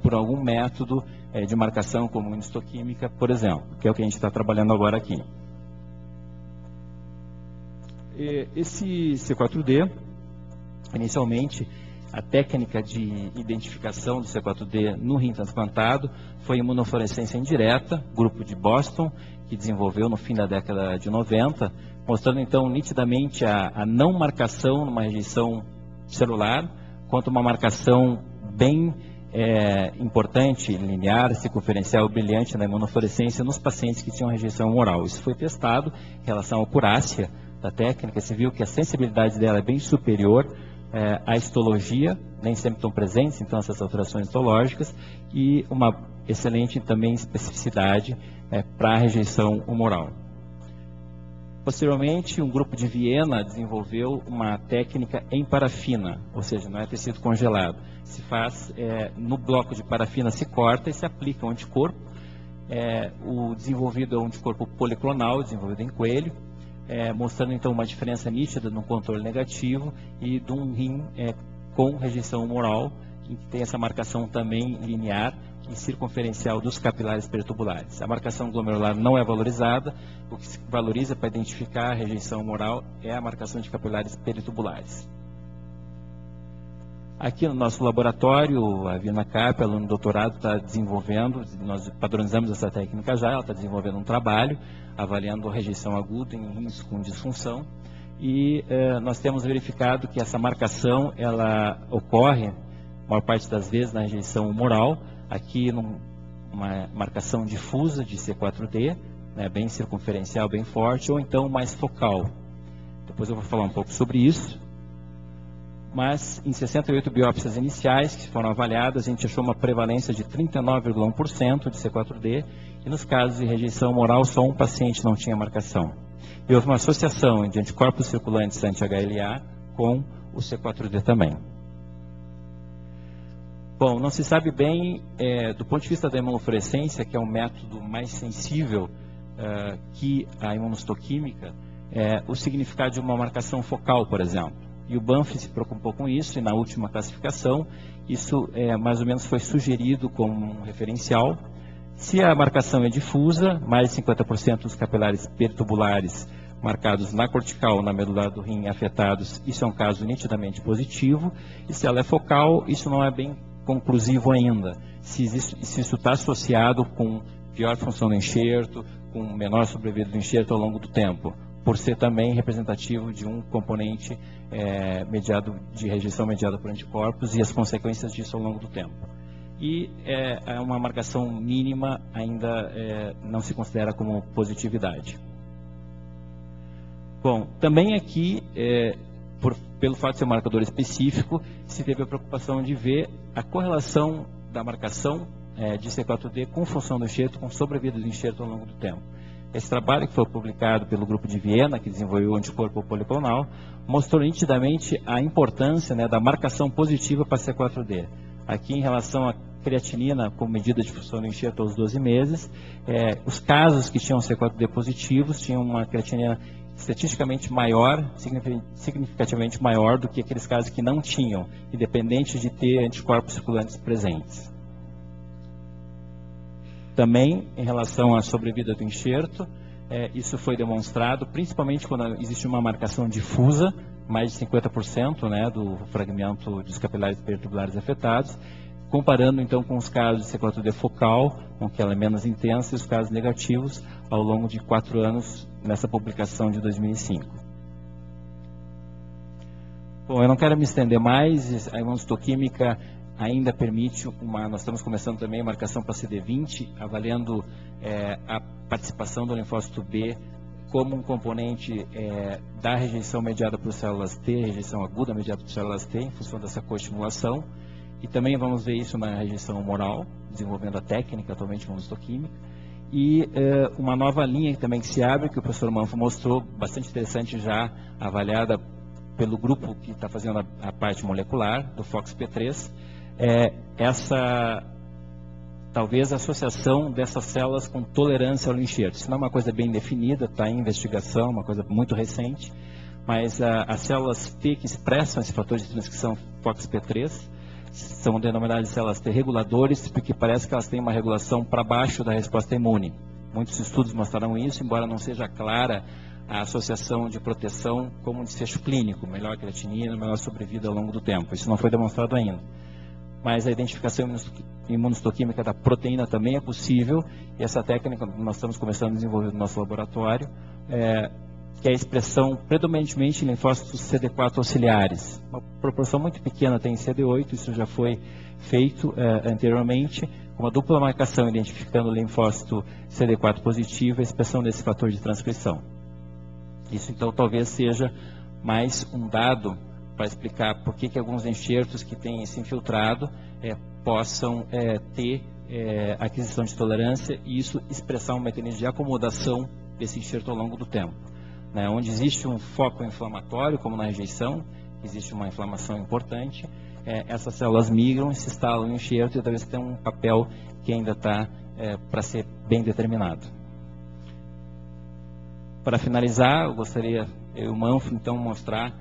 C: por algum método de marcação, como imunistoquímica, por exemplo, que é o que a gente está trabalhando agora aqui. Esse C4D, inicialmente, a técnica de identificação do C4D no rim transplantado foi imunofluorescência indireta, grupo de Boston, que desenvolveu no fim da década de 90, mostrando então nitidamente a não marcação numa rejeição celular, quanto uma marcação bem importante, linear, circunferencial, brilhante na imunofluorescência nos pacientes que tinham rejeição humoral. Isso foi testado em relação à acurácia da técnica, se viu que a sensibilidade dela é bem superior à histologia, nem sempre estão presentes, então, essas alterações histológicas, e uma excelente também especificidade para a rejeição humoral. Posteriormente, um grupo de Viena desenvolveu uma técnica em parafina, ou seja, não é tecido congelado. Se faz, no bloco de parafina se corta e se aplica um anticorpo. O desenvolvido é um anticorpo policlonal, desenvolvido em coelho, mostrando então uma diferença nítida no controle negativo e de um rim com rejeição humoral, que tem essa marcação também linear e circunferencial dos capilares peritubulares. A marcação glomerular não é valorizada, o que se valoriza para identificar a rejeição humoral é a marcação de capilares peritubulares. Aqui no nosso laboratório, a Vina Cap, aluno de doutorado, está desenvolvendo, nós padronizamos essa técnica já, ela está desenvolvendo um trabalho avaliando a rejeição aguda em rins com disfunção, e nós temos verificado que essa marcação ela ocorre, a maior parte das vezes, na rejeição humoral, aqui numa marcação difusa de C4D, bem circunferencial, bem forte, ou então mais focal. Depois eu vou falar um pouco sobre isso. Mas em 68 biópsias iniciais que foram avaliadas, a gente achou uma prevalência de 39,1% de C4D, e nos casos de rejeição humoral, só um paciente não tinha marcação. E houve uma associação de anticorpos circulantes anti-HLA com o C4D também. Bom, não se sabe bem, do ponto de vista da imunofluorescência, que é um método mais sensível que a imunohistoquímica, o significado de uma marcação focal, por exemplo. E o Banff se preocupou com isso, e na última classificação, isso mais ou menos foi sugerido como um referencial. Se a marcação é difusa, mais de 50% dos capilares peritubulares marcados na cortical, na medular do rim afetados, isso é um caso nitidamente positivo. E se ela é focal, isso não é bem conclusivo ainda. Se isso está associado com pior função do enxerto, com menor sobrevida do enxerto ao longo do tempo, por ser também representativo de um componente mediado de rejeição mediada por anticorpos e as consequências disso ao longo do tempo. E uma marcação mínima ainda não se considera como positividade. Bom, também aqui, pelo fato de ser um marcador específico, se teve a preocupação de ver a correlação da marcação de C4D com função do enxerto, com sobrevida do enxerto ao longo do tempo. Esse trabalho, que foi publicado pelo grupo de Viena, que desenvolveu o anticorpo policlonal, mostrou nitidamente a importância da marcação positiva para C4D. Aqui, em relação à creatinina como medida de função do enxerto aos 12 meses, os casos que tinham C4D positivos tinham uma creatinina estatisticamente maior, significativamente maior do que aqueles casos que não tinham, independente de ter anticorpos circulantes presentes. Também, em relação à sobrevida do enxerto, isso foi demonstrado, principalmente quando existe uma marcação difusa, mais de 50% do fragmento dos capilares peritubulares afetados, comparando então com os casos de C4D focal, com que ela é menos intensa, e os casos negativos ao longo de 4 anos, nessa publicação de 2005. Bom, eu não quero me estender mais, a imunohistoquímica ainda permite nós estamos começando também a marcação para CD20, avaliando a participação do linfócito B como um componente da rejeição mediada por células T, rejeição aguda mediada por células T, em função dessa coestimulação. E também vamos ver isso na rejeição humoral, desenvolvendo a técnica atualmente imunohistoquímica. E uma nova linha também que se abre, que o professor Manfo mostrou, bastante interessante já, avaliada pelo grupo que está fazendo a parte molecular, do FOXP3, essa talvez a associação dessas células com tolerância ao enxerto. Isso não é uma coisa bem definida, está em investigação, uma coisa muito recente, mas as células T que expressam esse fator de transcrição FOXP3 são denominadas de células T reguladores, porque parece que elas têm uma regulação para baixo da resposta imune. Muitos estudos mostraram isso, embora não seja clara a associação de proteção como um desfecho clínico, melhor creatinina, melhor sobrevida ao longo do tempo. Isso não foi demonstrado ainda. Mas a identificação imunohistoquímica da proteína também é possível, e essa técnica nós estamos começando a desenvolver no nosso laboratório, que é a expressão predominantemente em linfócitos CD4 auxiliares. Uma proporção muito pequena tem em CD8, isso já foi feito anteriormente, com uma dupla marcação identificando o linfócito CD4 positivo e a expressão desse fator de transcrição. Isso então talvez seja mais um dado para explicar por que alguns enxertos que têm se infiltrado possam ter aquisição de tolerância e isso expressar um mecanismo de acomodação desse enxerto ao longo do tempo. Onde existe um foco inflamatório, como na rejeição, existe uma inflamação importante, essas células migram e se instalam no enxerto e talvez tenha um papel que ainda está para ser bem determinado. Para finalizar, eu gostaria, eu e o Manfro, então, mostrar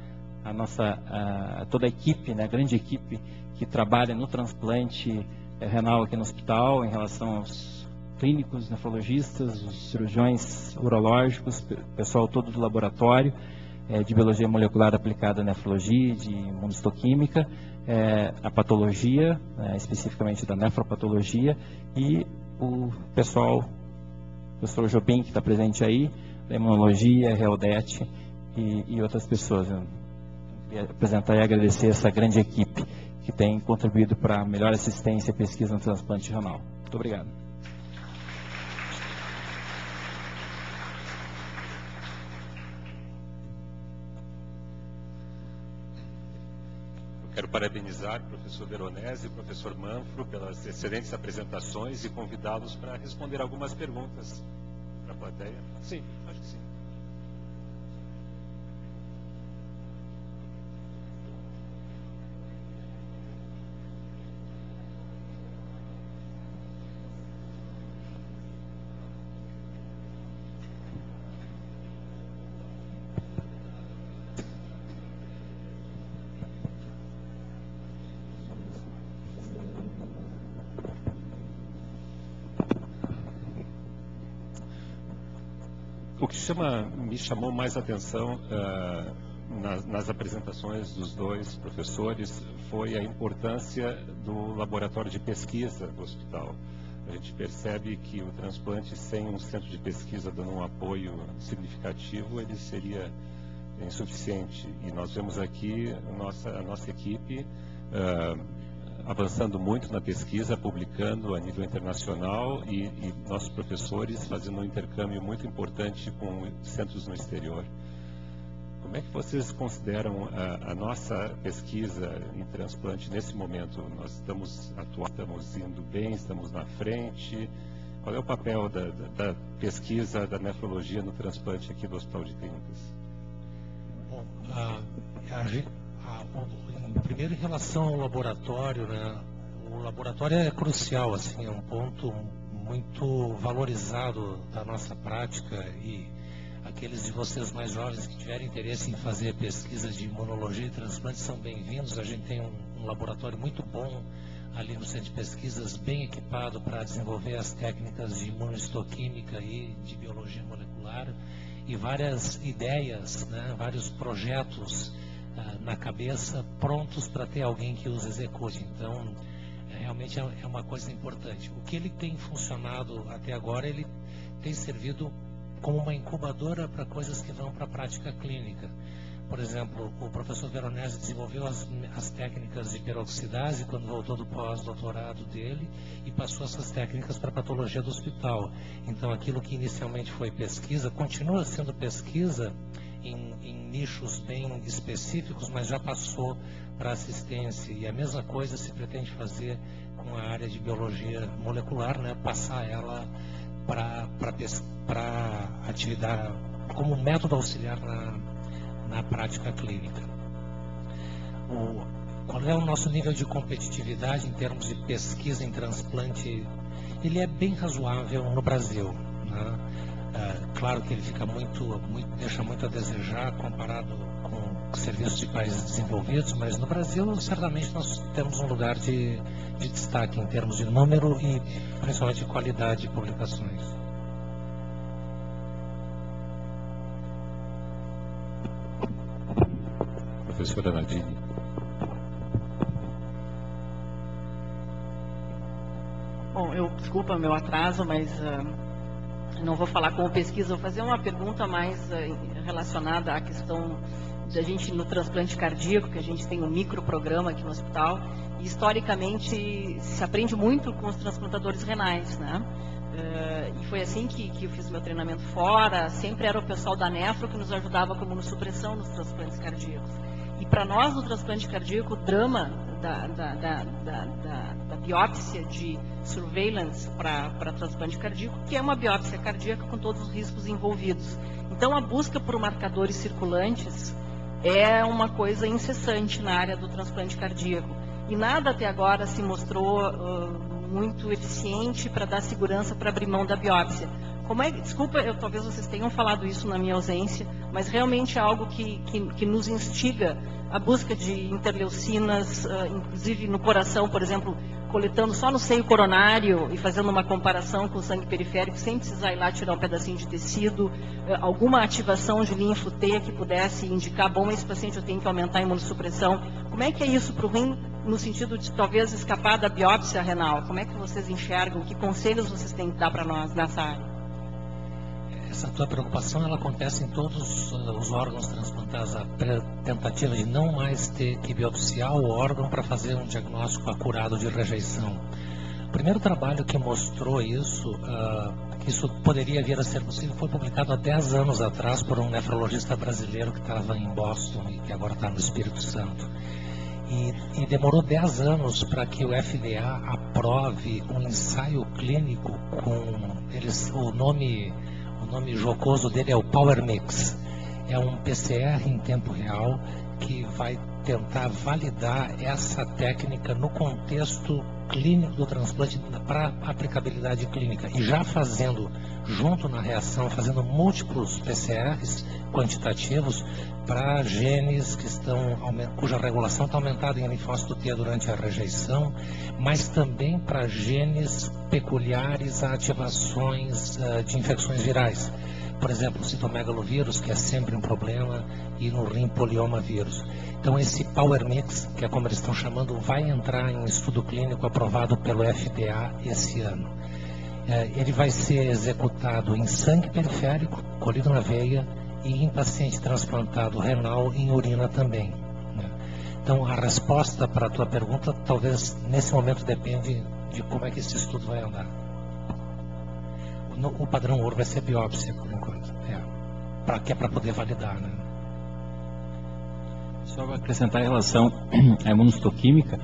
C: toda a equipe, a grande equipe que trabalha no transplante renal aqui no hospital, em relação aos clínicos, nefrologistas, os cirurgiões urológicos, o pessoal todo do laboratório de biologia molecular aplicada à nefrologia, de imunohistoquímica, a patologia, especificamente da nefropatologia, e o pessoal, o professor Jobim, que está presente aí, da imunologia, Realdete e outras pessoas. Eu queria apresentar e agradecer essa grande equipe que tem contribuído para a melhor assistência e pesquisa no transplante renal. Muito obrigado.
A: Quero parabenizar o professor Veronese e o professor Manfro pelas excelentes apresentações e convidá-los para responder algumas perguntas para a plateia. Sim, acho que sim. O que me chamou mais atenção nas apresentações dos dois professores foi a importância do laboratório de pesquisa do hospital. A gente percebe que o transplante sem um centro de pesquisa dando um apoio significativo, ele seria insuficiente. E nós vemos aqui a nossa equipe avançando muito na pesquisa, publicando a nível internacional e nossos professores fazendo um intercâmbio muito importante com centros no exterior. Como é que vocês consideram a nossa pesquisa em transplante nesse momento? Nós estamos indo bem, estamos na frente. Qual é o papel da pesquisa da nefrologia no transplante aqui do Hospital de Clínicas?
B: Bom, primeiro, em relação ao laboratório, o laboratório é crucial, assim, é um ponto muito valorizado da nossa prática e aqueles de vocês mais jovens que tiverem interesse em fazer pesquisa de imunologia e transplante são bem-vindos. A gente tem um laboratório muito bom ali no centro de pesquisas, bem equipado para desenvolver as técnicas de imunohistoquímica e de biologia molecular e várias ideias, vários projetos na cabeça, prontos para ter alguém que os execute. Então, realmente é uma coisa importante. O que ele tem funcionado até agora, ele tem servido como uma incubadora para coisas que vão para a prática clínica. Por exemplo, o professor Veronese desenvolveu as técnicas de peroxidase quando voltou do pós-doutorado dele e passou essas técnicas para a patologia do hospital. Então, aquilo que inicialmente foi pesquisa, continua sendo pesquisa em nichos bem específicos, mas já passou para assistência. E a mesma coisa se pretende fazer com a área de biologia molecular, passar ela para atividade, como método auxiliar na prática clínica. Qual é o nosso nível de competitividade em termos de pesquisa em transplante ele é bem razoável no Brasil, né? Claro que ele fica deixa muito a desejar comparado com serviços de países desenvolvidos, mas no Brasil certamente nós temos um lugar de destaque em termos de número e principalmente de qualidade de publicações.
A: Professora Nadine.
D: Bom, desculpa o meu atraso, mas não vou falar como pesquisa, vou fazer uma pergunta mais relacionada à questão da gente no transplante cardíaco, que a gente tem um microprograma aqui no hospital, e historicamente se aprende muito com os transplantadores renais, né? E foi assim que eu fiz meu treinamento fora, sempre era o pessoal da nefro que nos ajudava com a imunossupressão nos transplantes cardíacos. E para nós, no transplante cardíaco, o drama da biópsia de surveillance para transplante cardíaco, que é uma biópsia cardíaca com todos os riscos envolvidos. Então, a busca por marcadores circulantes é uma coisa incessante na área do transplante cardíaco. E nada até agora se mostrou muito eficiente para dar segurança para abrir mão da biópsia. Desculpa, talvez vocês tenham falado isso na minha ausência, mas realmente é algo que nos instiga a busca de interleucinas, inclusive no coração, por exemplo, coletando só no seio coronário e fazendo uma comparação com o sangue periférico, sem precisar ir lá tirar um pedacinho de tecido, alguma ativação de linfo T que pudesse indicar, bom, esse paciente eu tenho que aumentar a imunossupressão. Como é que é isso para o rim, no sentido de talvez escapar da biópsia renal? Como é que vocês enxergam? Que conselhos vocês têm que dar para nós nessa área?
B: Essa tua preocupação, ela acontece em todos os órgãos transplantados, a tentativa de não mais ter que biopsiar o órgão para fazer um diagnóstico acurado de rejeição. O primeiro trabalho que mostrou isso, que isso poderia vir a ser possível, foi publicado há 10 anos atrás por um nefrologista brasileiro que estava em Boston e que agora está no Espírito Santo. E demorou 10 anos para que o FDA aprove um ensaio clínico com o nome jocoso dele é o Power Mix. É um PCR em tempo real que vai tentar validar essa técnica no contexto clínico do transplante para aplicabilidade clínica. E já fazendo, junto na reação, fazendo múltiplos PCRs quantitativos para genes cuja regulação está aumentada em linfócito T durante a rejeição, mas também para genes peculiares a ativações de infecções virais. Por exemplo, o citomegalovírus, que é sempre um problema, e no rim polioma vírus. Então esse Power Mix, que é como eles estão chamando, vai entrar em estudo clínico aprovado pelo FDA esse ano. Ele vai ser executado em sangue periférico, colhido na veia, e em paciente transplantado renal e em urina também. Então a resposta para a tua pergunta, talvez nesse momento depende de como é que esse estudo vai andar. O padrão ouro vai ser biópsia, por enquanto. Que é para poder validar, né?
C: Só para acrescentar em relação à imunohistoquímica,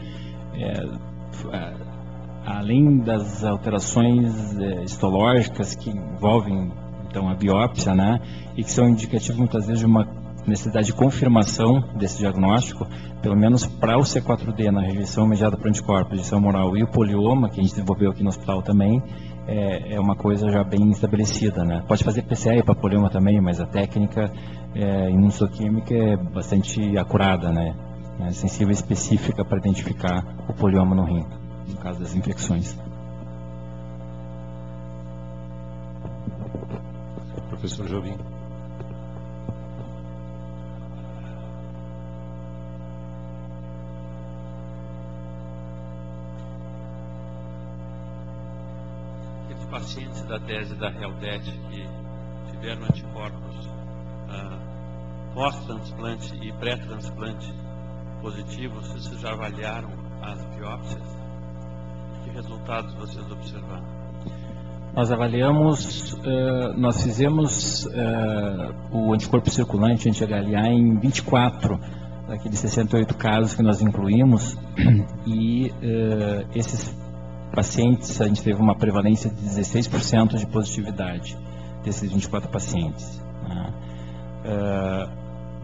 C: além das alterações histológicas que envolvem então a biópsia, né, e que são indicativos muitas vezes de uma necessidade de confirmação desse diagnóstico, pelo menos para o C4D na rejeição mediada por anticorpos, rejeição humoral e o polioma, que a gente desenvolveu aqui no hospital também, é uma coisa já bem estabelecida, né? Pode fazer PCR para polioma também, mas a técnica imunohistoquímica é bastante acurada, né? É sensível e específica para identificar o polioma no rim, no caso das infecções.
A: Professor Jobim.
E: Aqueles pacientes da tese da Heldet que tiveram anticorpos pós-transplante e pré-transplante positivos, vocês já avaliaram as biópsias? Que resultados vocês observaram?
C: Nós avaliamos, nós fizemos o anticorpo circulante, anti-HLA, em 24 daqueles 68 casos que nós incluímos, e esses pacientes, a gente teve uma prevalência de 16% de positividade desses 24 pacientes.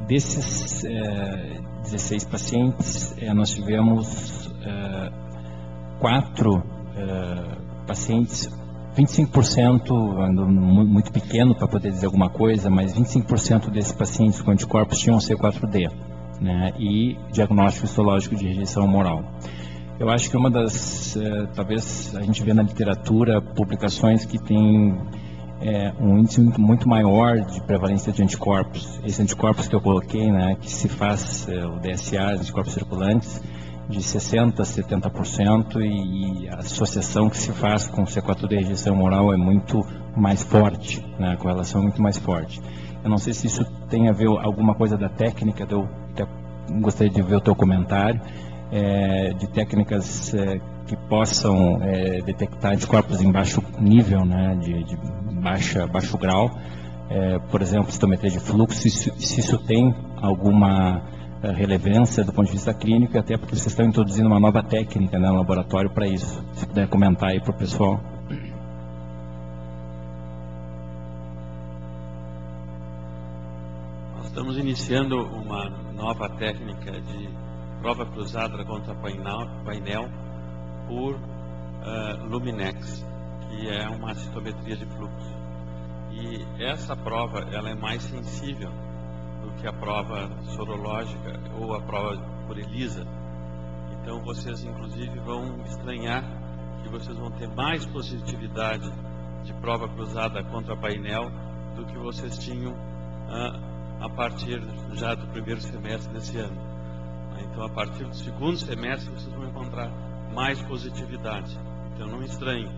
C: Desses 16 pacientes, nós tivemos 4 pacientes, 25%, ando muito pequeno para poder dizer alguma coisa, mas 25% desses pacientes com anticorpos tinham C4D, né, e diagnóstico histológico de rejeição humoral. Eu acho que uma das, talvez a gente vê na literatura publicações que tem um índice muito maior de prevalência de anticorpos. Esses anticorpos que eu coloquei, né, que se faz o DSA, anticorpos circulantes, de 60% a 70%, e a associação que se faz com C4D e rejeição humoral é muito mais forte, né, a correlação é muito mais forte. Eu não sei se isso tem a ver alguma coisa da técnica, eu gostaria de ver o teu comentário, de técnicas que possam detectar anticorpos em baixo nível, né, de baixo grau, por exemplo, citometria de fluxo, se isso tem alguma relevância do ponto de vista clínico, e até porque vocês estão introduzindo uma nova técnica, né, no laboratório para isso. Se puder comentar aí para o pessoal.
E: Nós estamos iniciando uma nova técnica de prova cruzada contra painel por Luminex, que é uma citometria de fluxo. E essa prova, ela é mais sensível do que a prova sorológica ou a prova por ELISA. Então vocês inclusive vão estranhar que vocês vão ter mais positividade de prova cruzada contra painel do que vocês tinham a partir já do primeiro semestre desse ano. Então a partir do segundo semestre vocês vão encontrar mais positividade. Então não estranhe.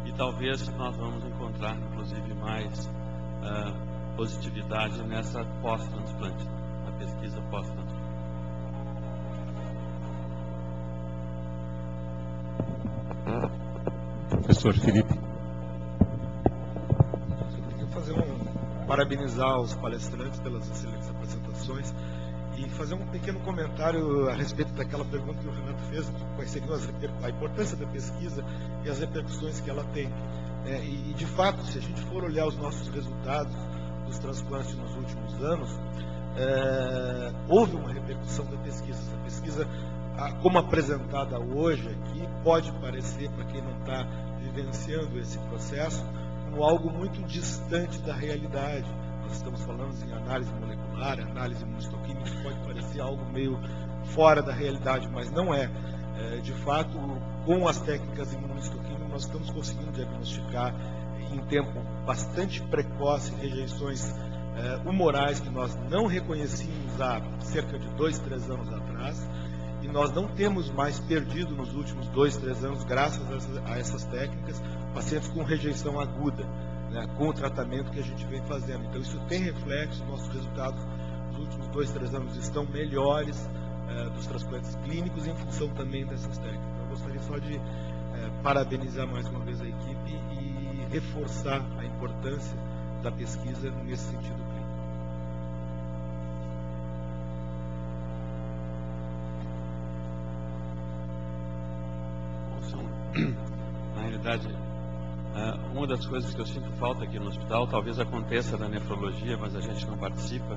E: E talvez nós vamos encontrar inclusive mais positividade nessa pós-transplante, na pesquisa pós-transplante.
A: Professor Felipe.
F: Eu queria parabenizar os palestrantes pelas excelentes apresentações e fazer um pequeno comentário a respeito daquela pergunta que o Renato fez, de quais seriam a importância da pesquisa e as repercussões que ela tem. E de fato, se a gente for olhar os nossos resultados dos transplantes nos últimos anos, houve uma repercussão da pesquisa. Essa pesquisa, como apresentada hoje aqui, pode parecer, para quem não está vivenciando esse processo, como algo muito distante da realidade. Nós estamos falando em análise molecular, análise imunohistoquímica, pode parecer algo meio fora da realidade, mas não é. De fato, com as técnicas imunohistoquímicas, nós estamos conseguindo diagnosticar em tempo bastante precoce rejeições humorais que nós não reconhecíamos há cerca de 2, 3 anos atrás, e nós não temos mais perdido nos últimos 2, 3 anos, graças a essas técnicas, pacientes com rejeição aguda, né, com o tratamento que a gente vem fazendo. Então isso tem reflexo, nossos resultados nos últimos 2, 3 anos estão melhores dos transplantes clínicos em função também dessas técnicas. Eu gostaria só de parabenizar mais uma vez a equipe e reforçar a importância da pesquisa nesse sentido clínico.
E: Na realidade, uma das coisas que eu sinto falta aqui no hospital, talvez aconteça na nefrologia, mas a gente não participa,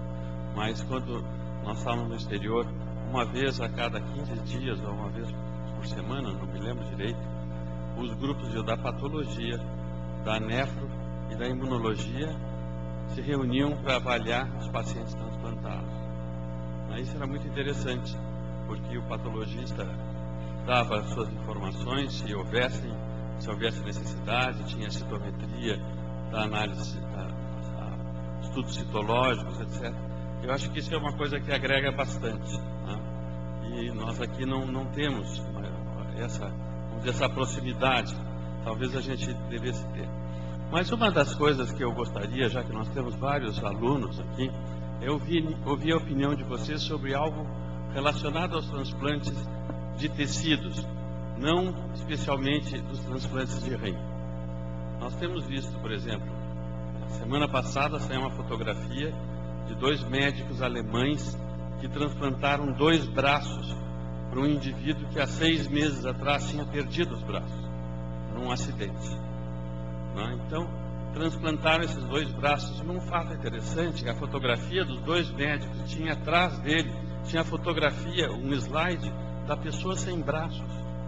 E: mas quando nós estávamos no exterior, uma vez a cada 15 dias ou uma vez por semana, não me lembro direito, os grupos da patologia, da nefro e da imunologia se reuniam para avaliar os pacientes transplantados. Isso era muito interessante, porque o patologista dava suas informações, se houvesse necessidade, tinha citometria da análise, estudos citológicos, etc. Eu acho que isso é uma coisa que agrega bastante, né? E nós aqui não temos essa proximidade, talvez a gente devesse ter. Mas uma das coisas que eu gostaria, já que nós temos vários alunos aqui, é ouvir a opinião de vocês sobre algo relacionado aos transplantes de tecidos, não especialmente dos transplantes de rim. Nós temos visto, por exemplo, semana passada saiu uma fotografia de 2 médicos alemães que transplantaram 2 braços para um indivíduo que há 6 meses atrás tinha perdido os braços num acidente. Então, transplantaram esses 2 braços. E um fato interessante, a fotografia dos 2 médicos tinha atrás dele, tinha a fotografia, um slide da pessoa sem braços,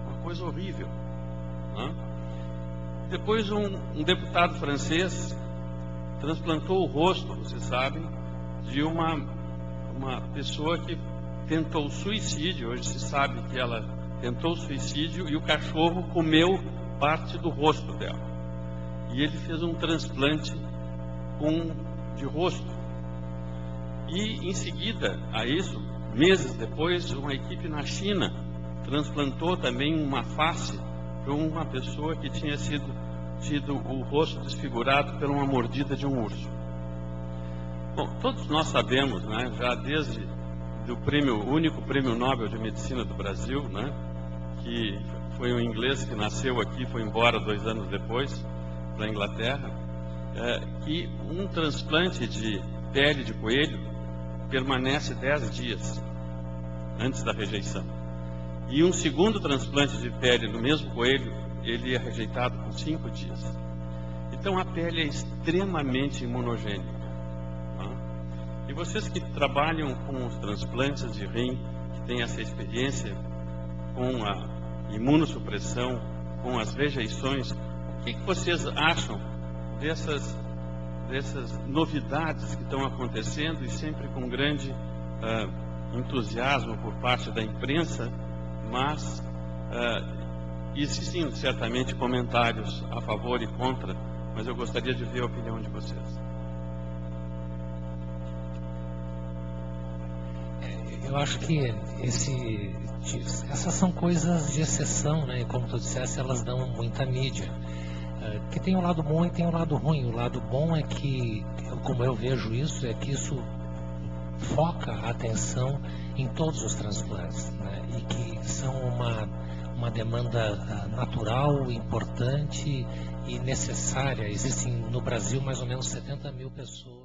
E: uma coisa horrível. Depois um deputado francês transplantou o rosto, vocês sabem, de uma pessoa que tentou suicídio. Hoje se sabe que ela tentou suicídio e o cachorro comeu parte do rosto dela. E ele fez um transplante de rosto. E em seguida a isso, meses depois, uma equipe na China transplantou também uma face para uma pessoa que tinha tido o rosto desfigurado por uma mordida de um urso. Bom, todos nós sabemos, né, já desde o único prêmio Nobel de Medicina do Brasil, né, que foi um inglês que nasceu aqui, foi embora 2 anos depois para a Inglaterra, que um transplante de pele de coelho permanece 10 dias antes da rejeição. E um segundo transplante de pele no mesmo coelho, ele é rejeitado por 5 dias. Então a pele é extremamente imunogênica. Tá? E vocês que trabalham com os transplantes de rim, que têm essa experiência com a imunossupressão, com as rejeições, o que vocês acham dessas novidades que estão acontecendo e sempre com grande entusiasmo por parte da imprensa, mas existem certamente comentários a favor e contra, mas eu gostaria de ver a opinião de vocês.
B: Eu acho que essas são coisas de exceção, né? E como tu disseste, elas dão muita mídia. Que tem um lado bom e tem um lado ruim. O lado bom é que, como eu vejo isso, é que isso foca a atenção em todos os transplantes, né? E que são uma demanda natural, importante e necessária. Existem no Brasil mais ou menos 70 mil pessoas